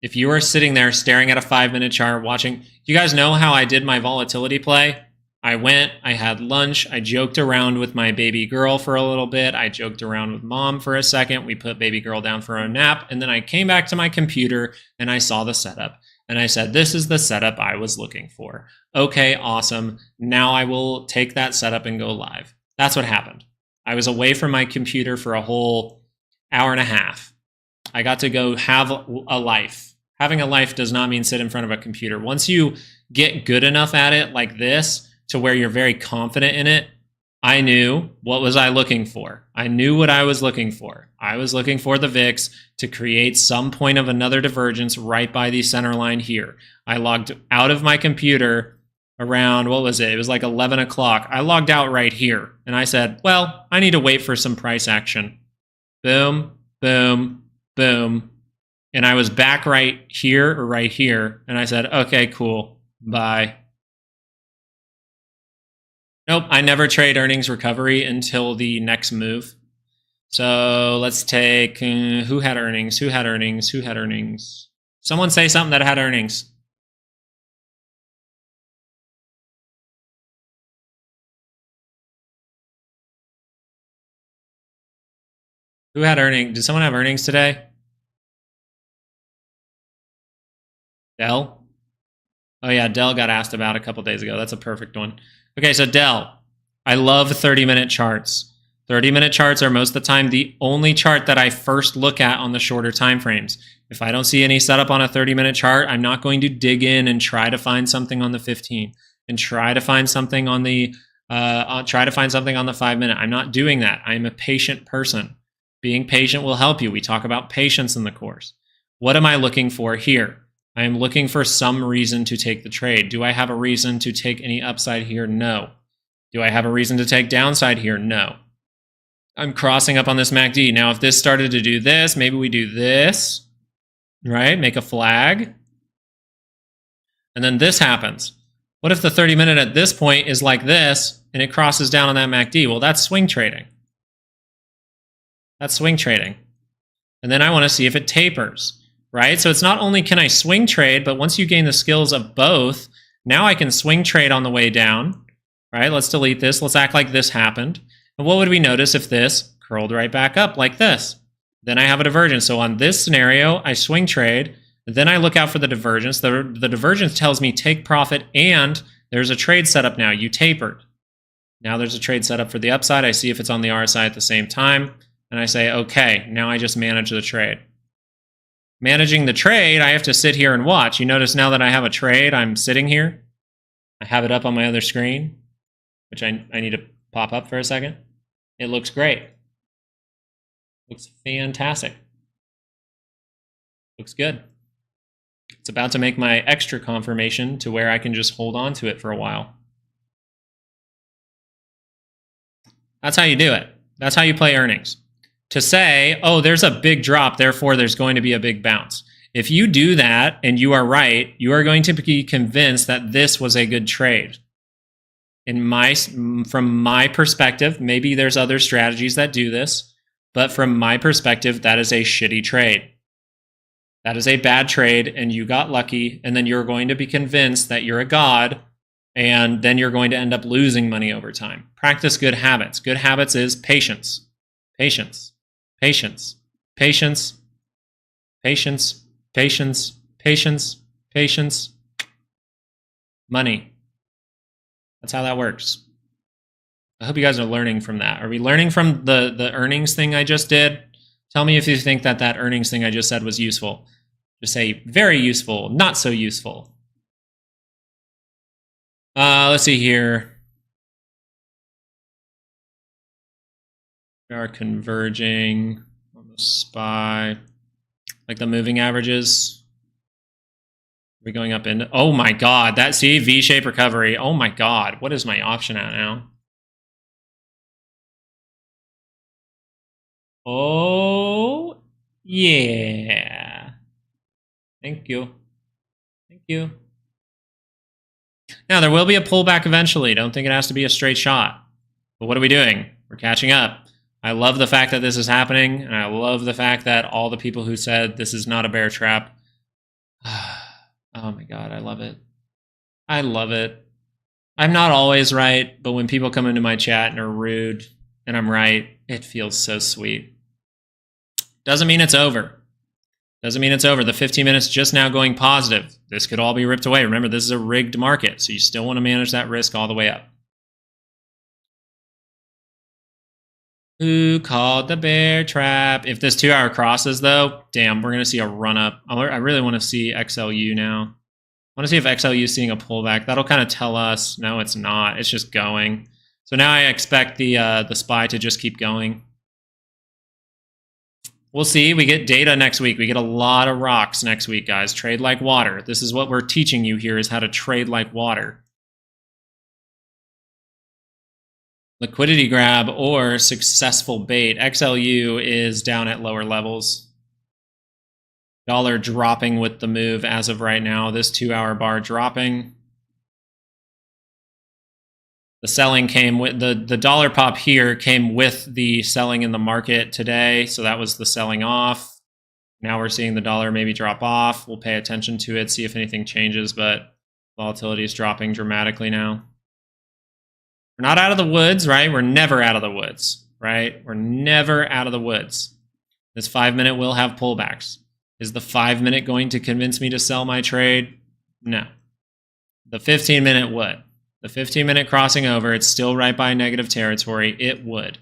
If you are sitting there staring at a 5-minute chart watching, you guys know how I did my volatility play? I went, I had lunch, I joked around with my baby girl for a little bit, I joked around with mom for a second, we put baby girl down for a nap, and then I came back to my computer and I saw the setup. And I said, this is the setup I was looking for. Okay, awesome. Now I will take that setup and go live. That's what happened. I was away from my computer for a whole hour and a half. I got to go have a life. Having a life does not mean sit in front of a computer. Once you get good enough at it like this to where you're very confident in it, I knew what was I looking for. I knew what I was looking for. I was looking for the VIX to create some point of another divergence right by the center line here. I logged out of my computer around, what was it? It was like 11 o'clock. I logged out right here and I said, well, I need to wait for some price action. Boom, boom, boom. And I was back right here or right here. And I said, okay, cool. Bye. Nope, I never trade earnings recovery until the next move. So let's take, who had earnings? Who had earnings? Who had earnings? Someone say something that had earnings. Who had earnings? Did someone have earnings today? Dell? Oh yeah, Dell got asked about a couple days ago. That's a perfect one. Okay, so Dell, I love 30-minute charts. 30-minute charts are most of the time the only chart that I first look at on the shorter time frames. If I don't see any setup on a 30-minute chart, I'm not going to dig in and try to find something on the 15 and try to find something on the 5-minute. I'm not doing that. I'm a patient person. Being patient will help you. We talk about patience in the course. What am I looking for here? I am looking for some reason to take the trade. Do I have a reason to take any upside here? No. Do I have a reason to take downside here? No. I'm crossing up on this MACD. Now, if this started to do this, maybe we do this, right? Make a flag. And then this happens. What if the 30-minute at this point is like this and it crosses down on that MACD? Well, that's swing trading. That's swing trading. And then I want to see if it tapers, right? So it's not only can I swing trade, but once you gain the skills of both, now I can swing trade on the way down, right? Let's delete this. Let's act like this happened. And what would we notice if this curled right back up like this? Then I have a divergence. So on this scenario, I swing trade. Then I look out for the divergence. The divergence tells me take profit, and there's a trade setup now. You tapered. Now there's a trade setup for the upside. I see if it's on the RSI at the same time. And I say, okay, now I just manage the trade. Managing the trade, I have to sit here and watch. You notice now that I have a trade, I'm sitting here. I have it up on my other screen, which I need to pop up for a second. It looks great. Looks fantastic. Looks good. It's about to make my extra confirmation to where I can just hold on to it for a while. That's how you do it. That's how you play earnings. To say, oh, there's a big drop, therefore there's going to be a big bounce. If you do that and you are right, you are going to be convinced that this was a good trade. From my perspective, maybe there's other strategies that do this, but from my perspective, that is a shitty trade. That is a bad trade, and you got lucky, and then you're going to be convinced that you're a god, and then you're going to end up losing money over time. Practice good habits. Good habits is patience, patience, patience, patience, patience, patience, patience, patience, money. That's how that works. I hope you guys are learning from that. Are we learning from the earnings thing I just did? Tell me if you think that earnings thing I just said was useful. Just say very useful, not so useful. Let's see here. We are converging on the SPY. Like the moving averages. we going up in? Oh my God, that see V-shape recovery. Oh my God, what is my option at now? Oh yeah. Thank you. Thank you. Now there will be a pullback eventually. Don't think it has to be a straight shot. But what are we doing? We're catching up. I love the fact that this is happening, and I love the fact that all the people who said this is not a bear trap. Oh my God, I love it. I love it. I'm not always right, but when people come into my chat and are rude and I'm right, it feels so sweet. Doesn't mean it's over. Doesn't mean it's over. The 15 minutes just now going positive. This could all be ripped away. Remember, this is a rigged market, so you still want to manage that risk all the way up. Who called the bear trap? If this 2 hour crosses, though, damn, we're going to see a run up. I really want to see XLU now. I want to see if XLU is seeing a pullback. That'll kind of tell us, no, it's not. It's just going. So now I expect the SPY to just keep going. We'll see. We get data next week. We get a lot of rocks next week, guys. Trade like water. This is what we're teaching you here, is how to trade like water. Liquidity grab or successful bait. XLU is down at lower levels. Dollar dropping with the move as of right now. This 2 hour bar dropping. The selling came with the dollar pop here came with the selling in the market today. So that was the selling off. Now we're seeing the dollar maybe drop off. We'll pay attention to it, see if anything changes, but volatility is dropping dramatically now. We're not out of the woods, right? We're never out of the woods, right? We're never out of the woods. This 5 minute will have pullbacks. Is the 5 minute going to convince me to sell my trade? No. The 15 minute would. The 15 minute crossing over, it's still right by negative territory. It would.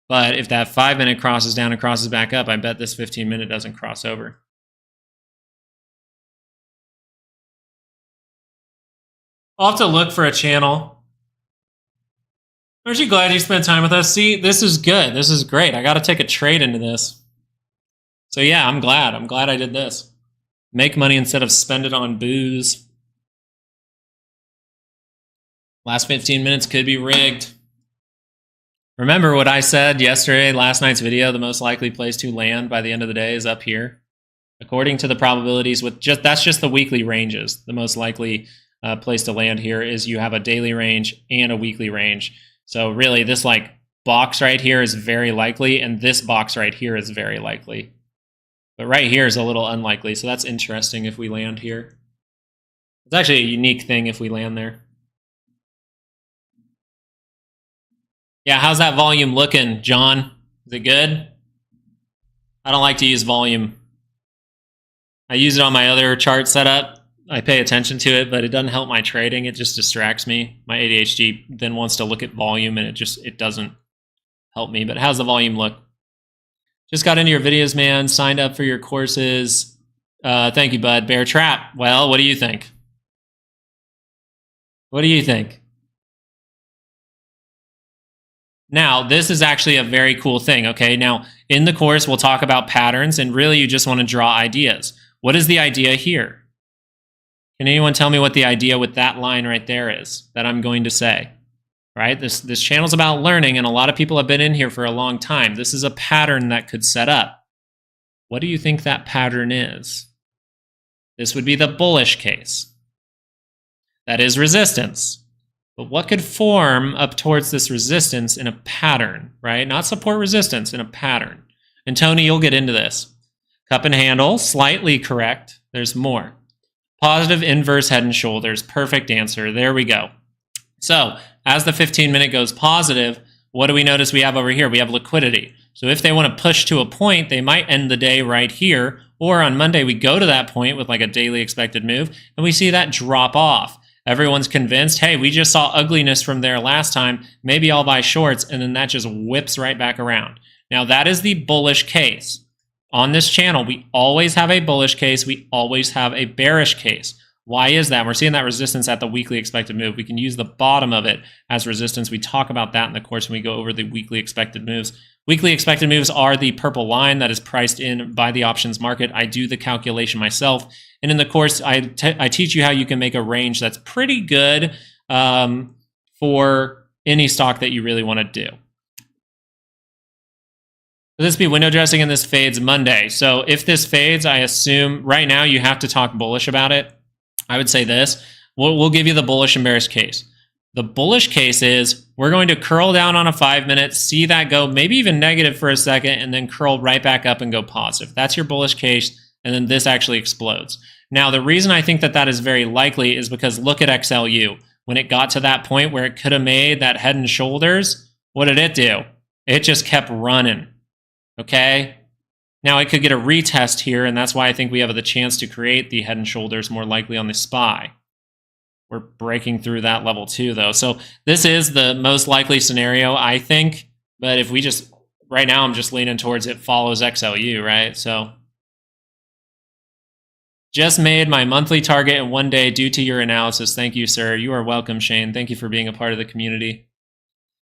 But if that 5 minute crosses down and crosses back up, I bet this 15 minute doesn't cross over. I'll have to look for a channel. Aren't you glad you spent time with us? See, this is good. This is great. I got to take a trade into this. So yeah, I'm glad. I'm glad I did this. Make money instead of spend it on booze. Last 15 minutes could be rigged. Remember what I said yesterday, last night's video, the most likely place to land by the end of the day is up here. According to the probabilities, that's just the weekly ranges. The most likely place to land here is you have a daily range and a weekly range. So really this like box right here is very likely, and this box right here is very likely. But right here is a little unlikely, so that's interesting if we land here. It's actually a unique thing if we land there. Yeah, how's that volume looking, John? Is it good? I don't like to use volume. I use it on my other chart setup. I pay attention to it, but it doesn't help my trading. It just distracts me. My ADHD then wants to look at volume, and it doesn't help me. But how's the volume look? Just got into your videos, man. Signed up for your courses. Thank you, bud. Bear trap. Well, what do you think? What do you think? Now, this is actually a very cool thing, okay? Now, in the course, we'll talk about patterns, and really you just want to draw ideas. What is the idea here? Can anyone tell me what the idea with that line right there is that I'm going to say? Right? This channel's about learning, and a lot of people have been in here for a long time. This is a pattern that could set up. What do you think that pattern is? This would be the bullish case. That is resistance. But what could form up towards this resistance in a pattern, right? Not support resistance, in a pattern. And Tony, you'll get into this. Cup and handle, slightly correct. There's more. Positive inverse head and shoulders, perfect answer. There we go. So as the 15 minute goes positive, what do we notice we have over here? We have liquidity. So if they want to push to a point, they might end the day right here. Or on Monday, we go to that point with like a daily expected move, and we see that drop off. Everyone's convinced, hey, we just saw ugliness from there last time. Maybe I'll buy shorts, and then that just whips right back around. Now, that is the bullish case. On this channel, we always have a bullish case. We always have a bearish case. Why is that? We're seeing that resistance at the weekly expected move. We can use the bottom of it as resistance. We talk about that in the course when we go over the weekly expected moves. Weekly expected moves are the purple line that is priced in by the options market. I do the calculation myself. And in the course, I teach you how you can make a range that's pretty good for any stock that you really want to do. This be window dressing and this fades Monday. So if this fades, I assume right now you have to talk bullish about it. I would say this. We'll give you the bullish and bearish case. The bullish case is we're going to curl down on a 5 minute, see that go maybe even negative for a second, and then curl right back up and go positive. That's your bullish case, and then this actually explodes. Now, the reason I think that that is very likely is because look at XLU. When it got to that point where it could have made that head and shoulders, what did it do? It just kept running, okay? Now, it could get a retest here, and that's why I think we have the chance to create the head and shoulders more likely on the SPY. We're breaking through that level too, though. So this is the most likely scenario, I think. But if we just, right now, I'm just leaning towards it follows XLU, right? So just made my monthly target in 1 day due to your analysis. Thank you, sir. You are welcome, Shane. Thank you for being a part of the community.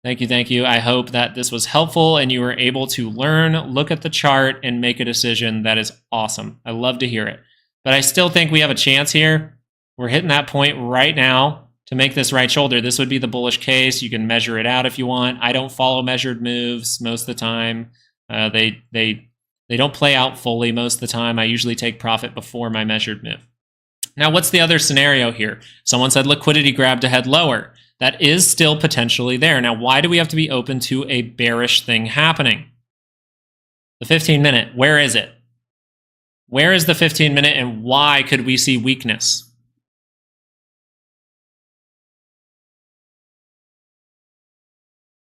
Thank you, thank you. I hope that this was helpful and you were able to learn, look at the chart, and make a decision. That is awesome. I love to hear it. But I still think we have a chance here. We're hitting that point right now to make this right shoulder. This would be the bullish case. You can measure it out if you want. I don't follow measured moves most of the time. They don't play out fully most of the time. I usually take profit before my measured move. Now, what's the other scenario here? Someone said liquidity grab to head lower. That is still potentially there. Now, why do we have to be open to a bearish thing happening? The 15-minute, where is it? Where is the 15-minute and why could we see weakness?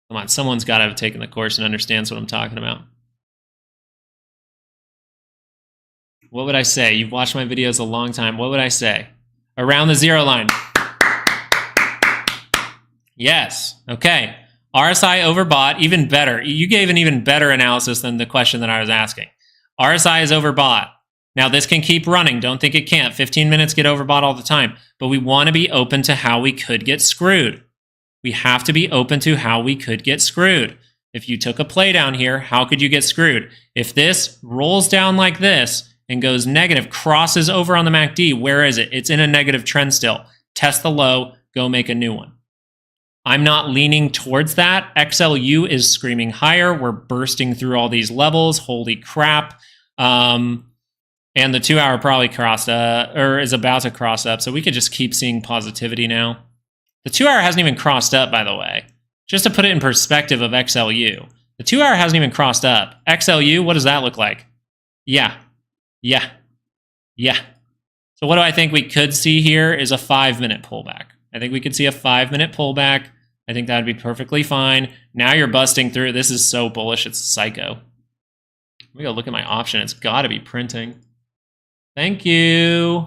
Come on, someone's got to have taken the course and understands what I'm talking about. What would I say? You've watched my videos a long time. What would I say? Around the zero line. Yes. Okay. RSI overbought, even better. You gave an even better analysis than the question that I was asking. RSI is overbought. Now, this can keep running. Don't think it can't. 15 minutes get overbought all the time. But we want to be open to how we could get screwed. We have to be open to how we could get screwed. If you took a play down here, how could you get screwed? If this rolls down like this and goes negative, crosses over on the MACD, where is it? It's in a negative trend still. Test the low, go make a new one. I'm not leaning towards that. XLU is screaming higher. We're bursting through all these levels. Holy crap. And the 2 hour probably crossed or is about to cross up. So we could just keep seeing positivity now. The 2 hour hasn't even crossed up, by the way. Just to put it in perspective of XLU. The 2 hour hasn't even crossed up. XLU, what does that look like? Yeah. So what do I think we could see here is a 5 minute pullback. I think we could see a 5 minute pullback. I think that would be perfectly fine. Now you're busting through. This is so bullish. It's psycho. Let me go look at my option. It's got to be printing. Thank you.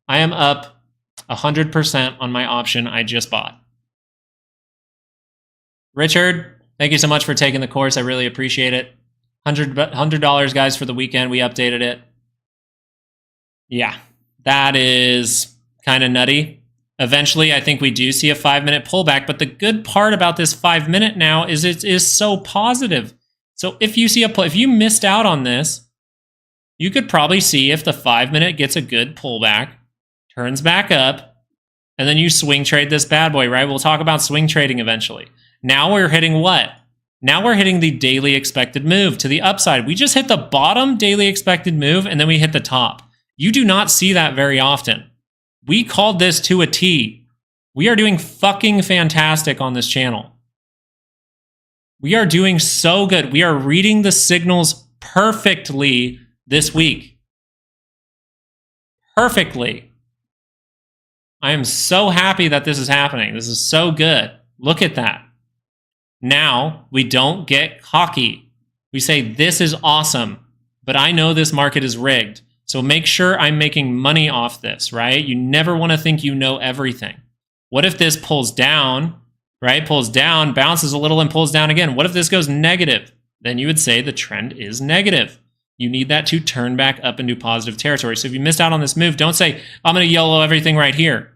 I am up 100% on my option I just bought. Richard, thank you so much for taking the course. I really appreciate it. $100 guys for the weekend. We updated it. Yeah, that is kind of nutty. Eventually, I think we do see a 5 minute pullback, but the good part about this 5 minute now is it is so positive. So if you see if you missed out on this, you could probably see if the 5 minute gets a good pullback, turns back up, and then you swing trade this bad boy, right? We'll talk about swing trading eventually. Now we're hitting what? Now we're hitting the daily expected move to the upside. We just hit the bottom daily expected move, and then we hit the top. You do not see that very often. We called this to a T. We are doing fucking fantastic on this channel. We are doing so good. We are reading the signals perfectly this week. Perfectly. I am so happy that this is happening. This is so good. Look at that. Now, we don't get cocky. We say, this is awesome, but I know this market is rigged. So make sure I'm making money off this, right? You never want to think you know everything. What if this pulls down, right? Pulls down, bounces a little, and pulls down again. What if this goes negative? Then you would say the trend is negative. You need that to turn back up into positive territory. So if you missed out on this move, don't say, I'm going to YOLO everything right here.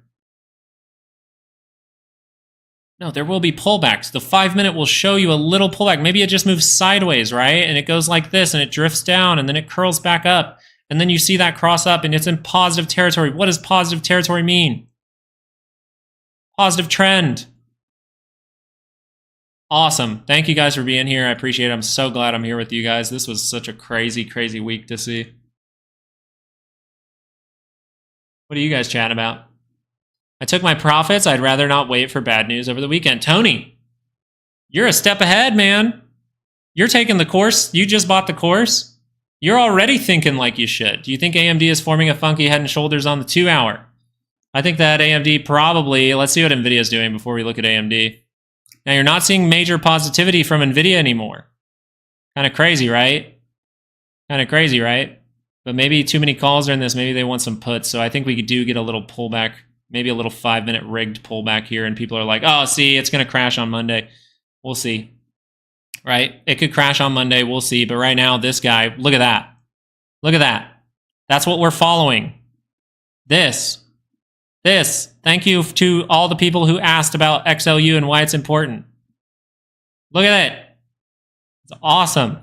No, there will be pullbacks. The 5-minute will show you a little pullback. Maybe it just moves sideways, right? And it goes like this, and it drifts down, and then it curls back up. And then you see that cross up, and it's in positive territory. What does positive territory mean? Positive trend. Awesome. Thank you guys for being here. I appreciate it. I'm so glad I'm here with you guys. This was such a crazy, crazy week to see. What are you guys chatting about? I took my profits. I'd rather not wait for bad news over the weekend. Tony, you're a step ahead, man. You're taking the course. You just bought the course. You're already thinking like you should. Do you think AMD is forming a funky head and shoulders on the 2-hour? I think that AMD probably, let's see what NVIDIA is doing before we look at AMD. Now, you're not seeing major positivity from NVIDIA anymore. Kind of crazy, right? Kind of crazy, right? But maybe too many calls are in this. Maybe they want some puts. So I think we do get a little pullback, maybe a little 5-minute rigged pullback here. And people are like, oh, see, it's going to crash on Monday. We'll see. Right? It could crash on Monday. We'll see. But right now, this guy, look at that. Look at that. That's what we're following. This. Thank you to all the people who asked about XLU and why it's important. Look at it. It's awesome.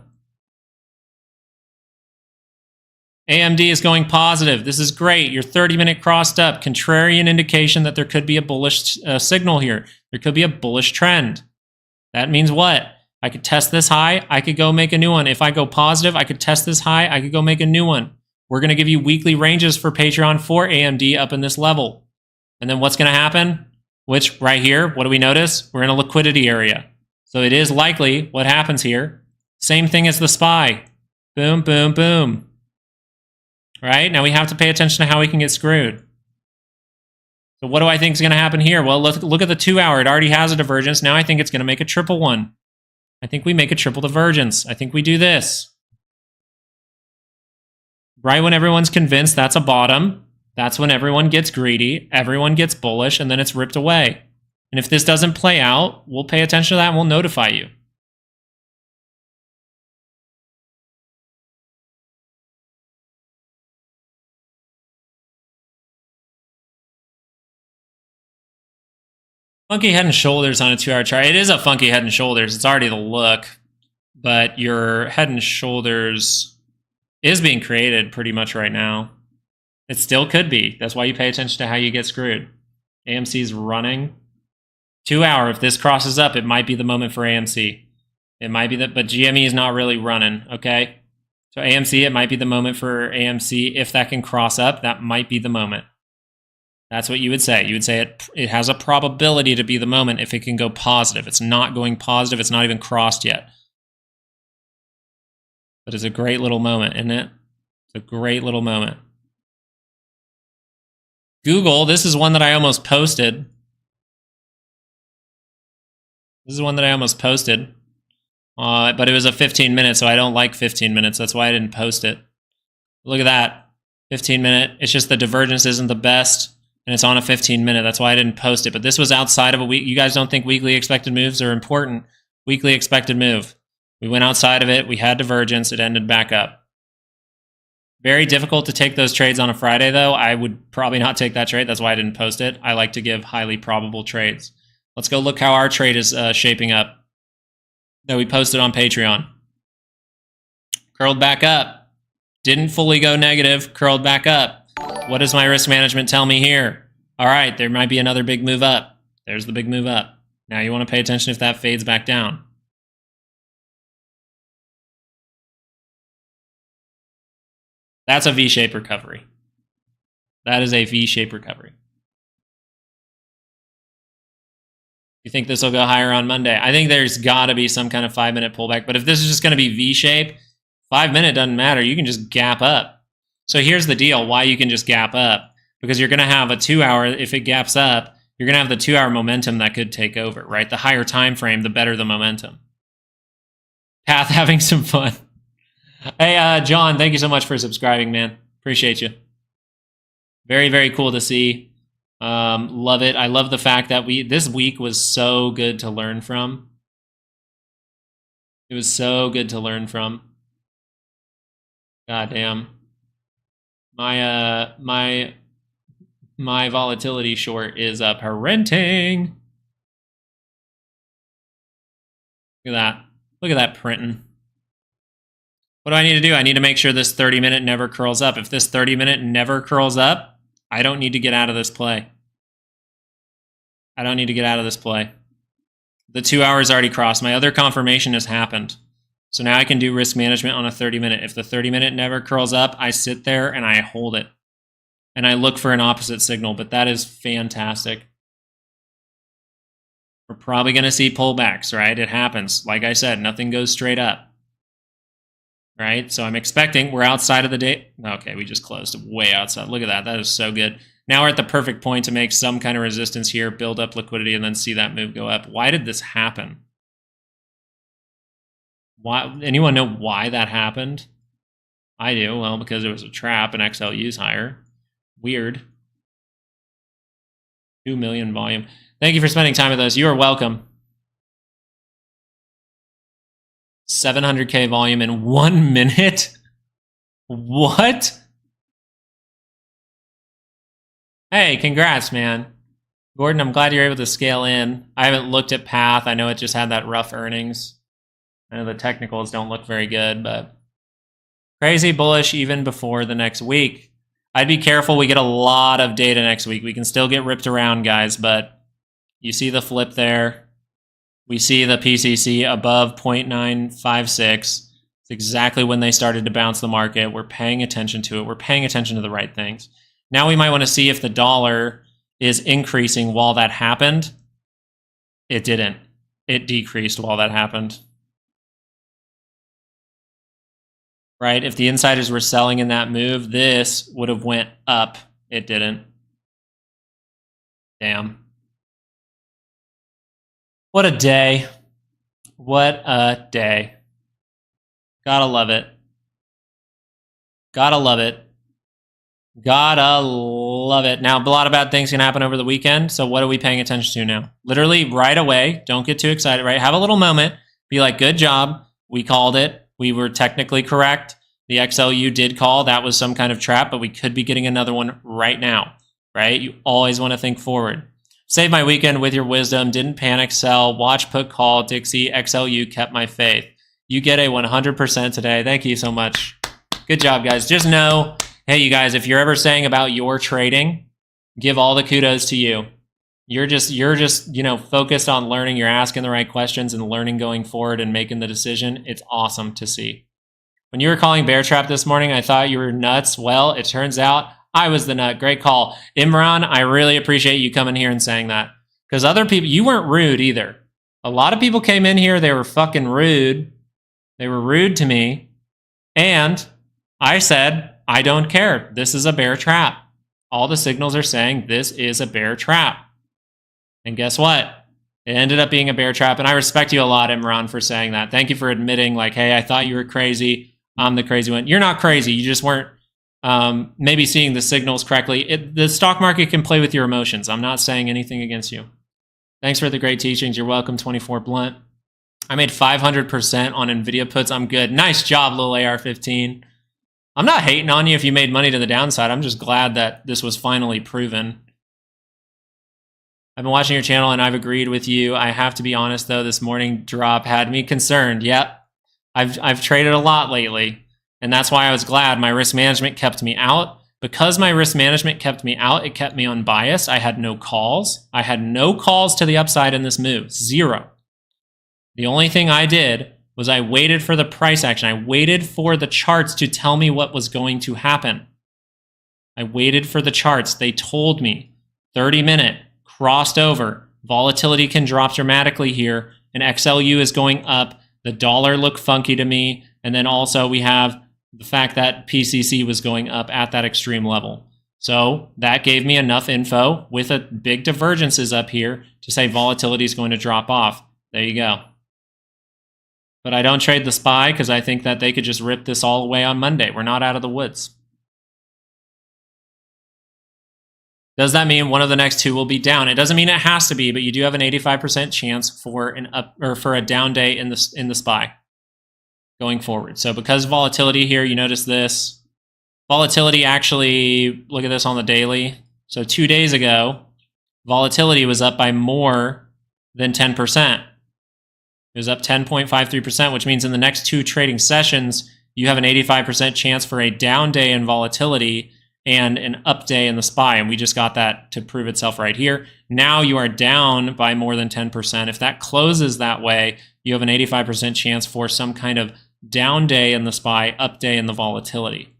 AMD is going positive. This is great. Your 30-minute crossed up. Contrarian indication that there could be a bullish signal here. There could be a bullish trend. That means what? I could test this high. I could go make a new one. If I go positive, I could test this high. I could go make a new one. We're going to give you weekly ranges for Patreon for AMD up in this level. And then what's going to happen? Which right here, what do we notice? We're in a liquidity area. So it is likely what happens here. Same thing as the SPY. Boom, boom, boom. Right? Now we have to pay attention to how we can get screwed. So what do I think is going to happen here? Well, look at the 2-hour. It already has a divergence. Now I think it's going to make a triple one. I think we make a triple divergence. I think we do this. Right when everyone's convinced that's a bottom, that's when everyone gets greedy, everyone gets bullish, and then it's ripped away. And if this doesn't play out, we'll pay attention to that and we'll notify you. Funky head and shoulders on a 2-hour chart. It is a funky head and shoulders. It's already the look. But your head and shoulders is being created pretty much right now. It still could be. That's why you pay attention to how you get screwed. AMC's running. 2-hour, if this crosses up, it might be the moment for AMC. It might be that, but GME is not really running, okay? So AMC, it might be the moment for AMC. If that can cross up, that might be the moment. That's what you would say. You would say it has a probability to be the moment if it can go positive. It's not going positive. It's not even crossed yet. But it's a great little moment, isn't it? It's a great little moment. Google, this is one that I almost posted. This is one that I almost posted. But it was a 15-minute, so I don't like 15 minutes. That's why I didn't post it. Look at that. 15-minute. It's just the divergence isn't the best, and it's on a 15-minute. That's why I didn't post it. But this was outside of a week. You guys don't think weekly expected moves are important? Weekly expected move. We went outside of it. We had divergence. It ended back up. Very difficult to take those trades on a Friday, though. I would probably not take that trade. That's why I didn't post it. I like to give highly probable trades. Let's go look how our trade is shaping up that we posted on Patreon. Curled back up. Didn't fully go negative. Curled back up. What does my risk management tell me here? All right, there might be another big move up. There's the big move up. Now you want to pay attention if that fades back down. That's a V-shaped recovery. That is a V-shaped recovery. You think this will go higher on Monday? I think there's got to be some kind of 5-minute pullback. But if this is just going to be V-shape, 5-minute doesn't matter. You can just gap up. So here's the deal, why you can just gap up. Because you're going to have a 2-hour, if it gaps up, you're going to have the 2-hour momentum that could take over, right? The higher time frame, the better the momentum. Path having some fun. Hey, John, thank you so much for subscribing, man. Appreciate you. Very, very cool to see. Love it. I love the fact that this week was so good to learn from. It was so good to learn from. God damn. My volatility short is parenting. Look at that. Look at that printing. What do I need to do? I need to make sure this 30-minute never curls up. If this 30-minute never curls up, I don't need to get out of this play. I don't need to get out of this play. The 2 hours already crossed. My other confirmation has happened. So now I can do risk management on a 30-minute. If the 30-minute never curls up, I sit there and I hold it. And I look for an opposite signal, but that is fantastic. We're probably going to see pullbacks, right? It happens. Like I said, nothing goes straight up, right? So I'm expecting we're outside of the day. Okay, we just closed way outside. Look at that. That is so good. Now we're at the perfect point to make some kind of resistance here, build up liquidity, and then see that move go up. Why did this happen? Why? Anyone know why that happened? I do. Well, because it was a trap and XLU's higher. Weird. 2 million volume. Thank you for spending time with us. You are welcome. 700K volume in 1 minute? What? Hey, congrats, man. Gordon, I'm glad you're able to scale in. I haven't looked at Path. I know it just had that rough earnings. I know the technicals don't look very good, but crazy bullish even before the next week. I'd be careful. We get a lot of data next week. We can still get ripped around, guys, but you see the flip there. We see the PCC above 0.956. It's exactly when they started to bounce the market. We're paying attention to it. We're paying attention to the right things. Now we might want to see if the dollar is increasing while that happened. It didn't. It decreased while that happened. Right? If the insiders were selling in that move, this would have went up. It didn't. Damn. What a day. What a day. Gotta love it. Gotta love it. Gotta love it. Now, a lot of bad things can happen over the weekend, so what are we paying attention to now? Literally right away, don't get too excited, right? Have a little moment. Be like, good job. We called it. We were technically correct. The XLU did call. That was some kind of trap, but we could be getting another one right now, right? You always want to think forward. Save my weekend with your wisdom. Didn't panic sell. Watch, put, call. Dixie, XLU kept my faith. You get a 100% today. Thank you so much. Good job, guys. Just know, hey, you guys, if you're ever saying about your trading, give all the kudos to you. You're just, you know, focused on learning. You're asking the right questions and learning going forward and making the decision. It's awesome to see. When you were calling bear trap this morning, I thought you were nuts. Well, it turns out I was the nut. Great call. Imran, I really appreciate you coming here and saying that. Because other people, you weren't rude either. A lot of people came in here, they were fucking rude. They were rude to me. And I said, I don't care. This is a bear trap. All the signals are saying this is a bear trap. And guess what? It ended up being a bear trap. And I respect you a lot, Imran, for saying that. Thank you for admitting, like, hey, I thought you were crazy. I'm the crazy one. You're not crazy. You just weren't maybe seeing the signals correctly. The stock market can play with your emotions. I'm not saying anything against you. Thanks for the great teachings. You're welcome, 24 Blunt. I made 500% on NVIDIA puts. I'm good. Nice job, little AR-15. I'm not hating on you if you made money to the downside. I'm just glad that this was finally proven. I've been watching your channel and I've agreed with you. I have to be honest, though, this morning drop had me concerned. Yep. I've traded a lot lately, and that's why I was glad my risk management kept me out. Because my risk management kept me out, it kept me unbiased. I had no calls. I had no calls to the upside in this move. Zero. The only thing I did was I waited for the price action. I waited for the charts to tell me what was going to happen. I waited for the charts. They told me 30-minute crossed over. Volatility can drop dramatically here, and XLU is going up. The dollar looked funky to me. And then also we have the fact that PCC was going up at that extreme level. So that gave me enough info with a big divergences up here to say volatility is going to drop off. There you go. But I don't trade the SPY because I think that they could just rip this all away on Monday. We're not out of the woods. Does that mean one of the next two will be down? It doesn't mean it has to be, but you do have an 85% chance for an up or for a down day in the SPY going forward. So because volatility here, you notice this volatility actually, look at this on the daily. So 2 days ago, volatility was up by more than 10%. It was up 10.53%, which means in the next 2 trading sessions, you have an 85% chance for a down day in volatility and an up day in the SPY. And we just got that to prove itself right here. Now you are down by more than 10%. If that closes that way, you have an 85% chance for some kind of down day in the SPY, up day in the volatility.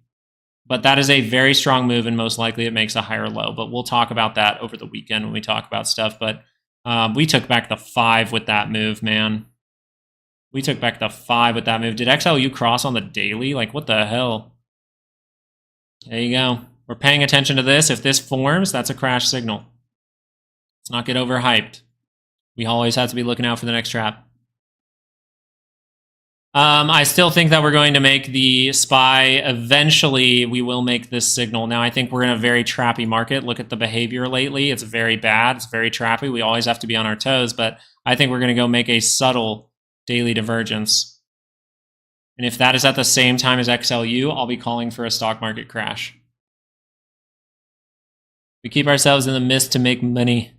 But that is a very strong move, and most likely it makes a higher low. But we'll talk about that over the weekend when we talk about stuff. But we took back the 5 with that move, man. We took back the 5 with that move. Did XLU cross on the daily? Like, what the hell? There you go. We're paying attention to this. If this forms, that's a crash signal. Let's not get overhyped. We always have to be looking out for the next trap. I still think that we're going to make the SPY. Eventually, we will make this signal. Now, I think we're in a very trappy market. Look at the behavior lately. It's very bad. It's very trappy. We always have to be on our toes, but I think we're going to go make a subtle daily divergence. And if that is at the same time as XLU, I'll be calling for a stock market crash. We keep ourselves in the mist to make money.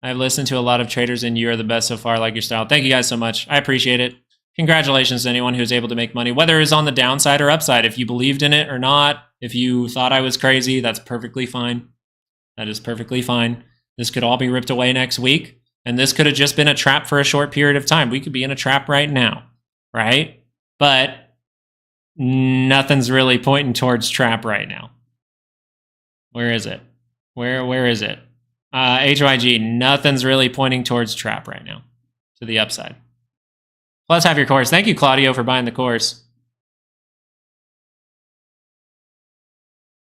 I've listened to a lot of traders, and you are the best so far. I like your style. Thank you guys so much. I appreciate it. Congratulations to anyone who's able to make money, whether it's on the downside or upside. If you believed in it or not, if you thought I was crazy, that's perfectly fine. That is perfectly fine. This could all be ripped away next week, and this could have just been a trap for a short period of time. We could be in a trap right now, right? But nothing's really pointing towards trap right now. Where is it? Where is it? HYG, nothing's really pointing towards trap right now to the upside. Let's have your course. Thank you, Claudio, for buying the course.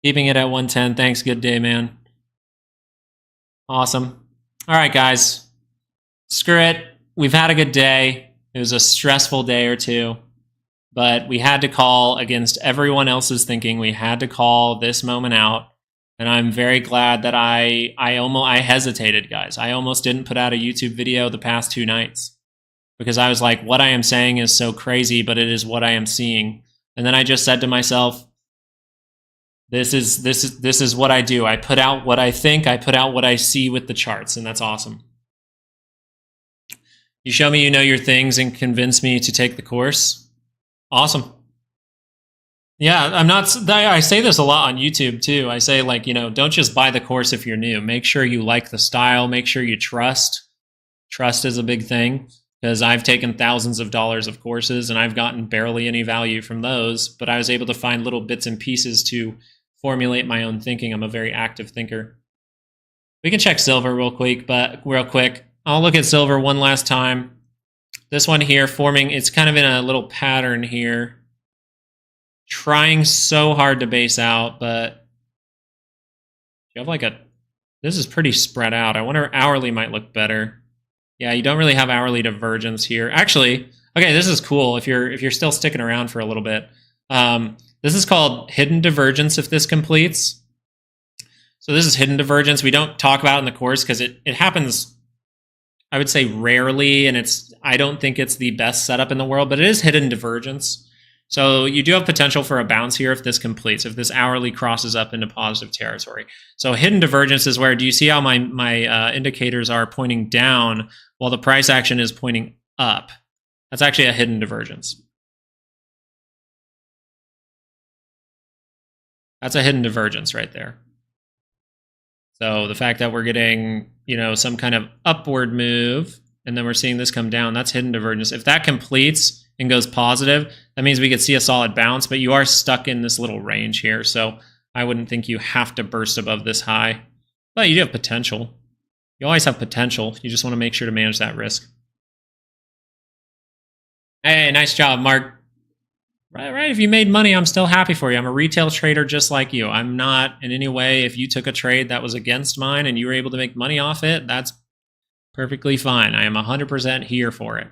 Keeping it at 110. Thanks. Good day, man. Awesome. All right, guys. Screw it. We've had a good day. It was a stressful day or two, but we had to call against everyone else's thinking. We had to call this moment out. And I'm very glad that I hesitated, guys. I almost didn't put out a YouTube video the past 2 nights because I was like, what I am saying is so crazy, but it is what I am seeing. And then I just said to myself, this is what I do. I put out what I think, I put out what I see with the charts, and that's awesome. You show me you know your things and convince me to take the course. Awesome. Yeah, I say this a lot on YouTube too. I say, like, don't just buy the course if you're new. Make sure you like the style. Make sure you trust. Trust is a big thing because I've taken thousands of dollars of courses and I've gotten barely any value from those, but I was able to find little bits and pieces to formulate my own thinking. I'm a very active thinker. We can check silver real quick. I'll look at silver one last time. This one here forming, it's kind of in a little pattern here. Trying so hard to base out, but you have this is pretty spread out. I wonder hourly might look better. Yeah, you don't really have hourly divergence here. Actually, okay, this is cool if you're still sticking around for a little bit. This is called hidden divergence if this completes. So this is hidden divergence. We don't talk about it in the course because it happens, I would say, rarely, and I don't think it's the best setup in the world, but it is hidden divergence. So you do have potential for a bounce here if this completes, if this hourly crosses up into positive territory. So hidden divergence is where, do you see how my indicators are pointing down while the price action is pointing up? That's actually a hidden divergence. That's a hidden divergence right there. So the fact that we're getting, some kind of upward move, and then we're seeing this come down, that's hidden divergence. If that completes and goes positive, that means we could see a solid bounce, but you are stuck in this little range here. So I wouldn't think you have to burst above this high, but you do have potential. You always have potential. You just want to make sure to manage that risk. Hey, nice job, Mark. Right. If you made money, I'm still happy for you. I'm a retail trader just like you. I'm not in any way, if you took a trade that was against mine and you were able to make money off it, that's perfectly fine. I am 100% here for it.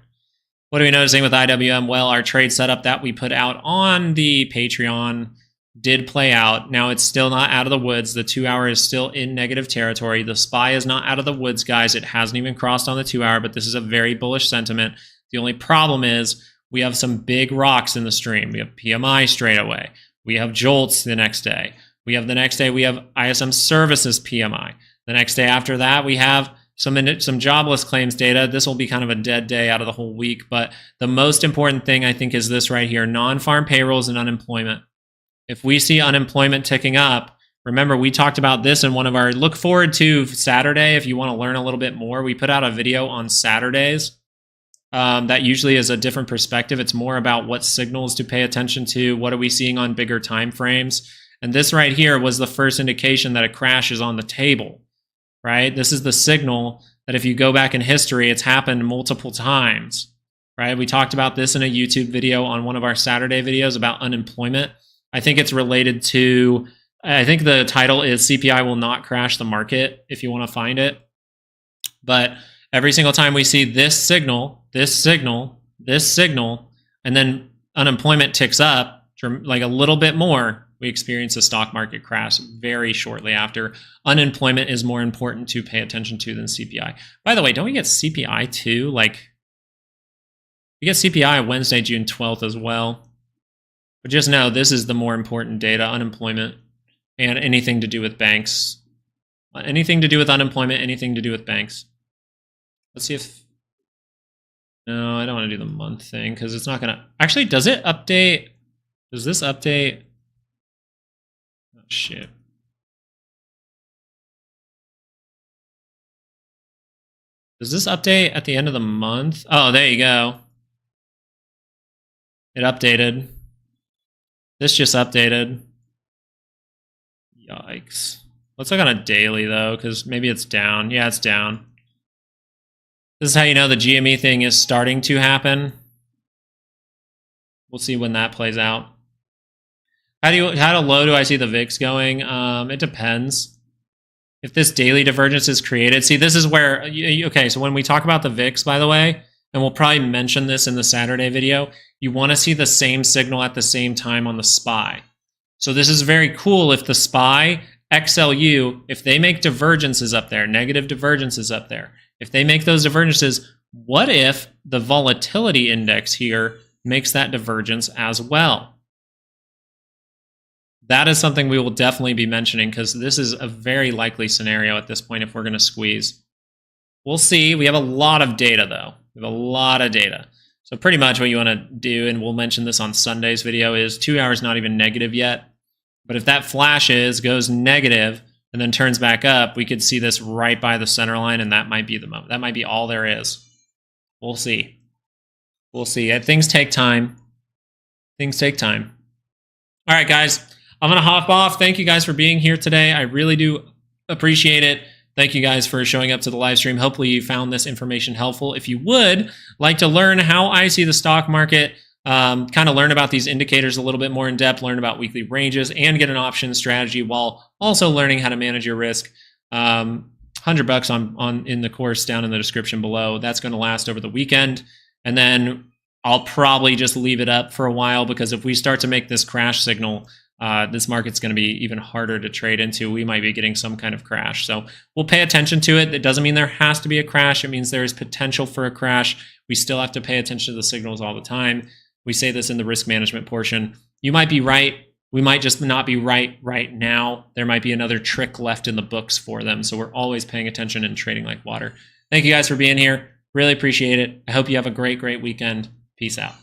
What are we noticing with IWM? Well, our trade setup that we put out on the Patreon did play out. Now it's still not out of the woods. The 2 hour is still in negative territory. The SPY is not out of the woods, guys. It hasn't even crossed on the 2 hour, but this is a very bullish sentiment. The only problem is we have some big rocks in the stream. We have PMI straight away. We have jolts the next day. We have ISM services PMI. The next day after that, we have some jobless claims data. This will be kind of a dead day out of the whole week, but the most important thing I think is this right here, non-farm payrolls and unemployment. If we see unemployment ticking up, remember we talked about this in one of our look forward to Saturday. If you want to learn a little bit more, we put out a video on Saturdays. That usually is a different perspective. It's more about what signals to pay attention to. What are we seeing on bigger time frames? And this right here was the first indication that a crash is on the table. Right? This is the signal that if you go back in history, it's happened multiple times, right? We talked about this in a YouTube video on one of our Saturday videos about unemployment. I think it's related to, I think the title is CPI will not crash the market if you want to find it. But every single time we see this signal, and then unemployment ticks up like a little bit more, we experience a stock market crash very shortly after. Unemployment is more important to pay attention to than CPI. By the way, don't we get CPI too? Like, we get CPI Wednesday, June 12th as well. But just know this is the more important data, unemployment, and anything to do with banks. Anything to do with unemployment, anything to do with banks. Let's see if... No, I don't want to do the month thing because it's not going to... Actually, does it update? Does this update? Oh, shit. Does this update at the end of the month? Oh, there you go. It updated. This just updated. Yikes. Let's look on a daily, though, because maybe it's down. Yeah, it's down. This is how you know the GME thing is starting to happen. We'll see when that plays out. How low do I see the VIX going? It depends. If this daily divergence is created, see, this is where, okay, so when we talk about the VIX, by the way, and we'll probably mention this in the Saturday video, you want to see the same signal at the same time on the SPY. So this is very cool if the SPY, XLU, if they make divergences up there, negative divergences up there, if they make those divergences, what if the volatility index here makes that divergence as well? That is something we will definitely be mentioning because this is a very likely scenario at this point if we're going to squeeze. We'll see. We have a lot of data, though. We have a lot of data. So pretty much what you want to do, and we'll mention this on Sunday's video, is 2 hours not even negative yet. But if that flashes, goes negative, and then turns back up, we could see this right by the center line, and that might be the moment. That might be all there is. We'll see. We'll see. Things take time. Things take time. All right, guys. I'm going to hop off. Thank you guys for being here today. I really do appreciate it. Thank you guys for showing up to the live stream. Hopefully you found this information helpful. If you would like to learn how I see the stock market, kind of learn about these indicators a little bit more in depth, learn about weekly ranges, and get an option strategy while also learning how to manage your risk, $100 in the course down in the description below. That's going to last over the weekend. And then I'll probably just leave it up for a while because if we start to make this crash signal, this market's going to be even harder to trade into. We might be getting some kind of crash. So we'll pay attention to it. It doesn't mean there has to be a crash. It means there is potential for a crash. We still have to pay attention to the signals all the time. We say this in the risk management portion. You might be right. We might just not be right now. There might be another trick left in the books for them. So we're always paying attention and trading like water. Thank you guys for being here. Really appreciate it. I hope you have a great, great weekend. Peace out.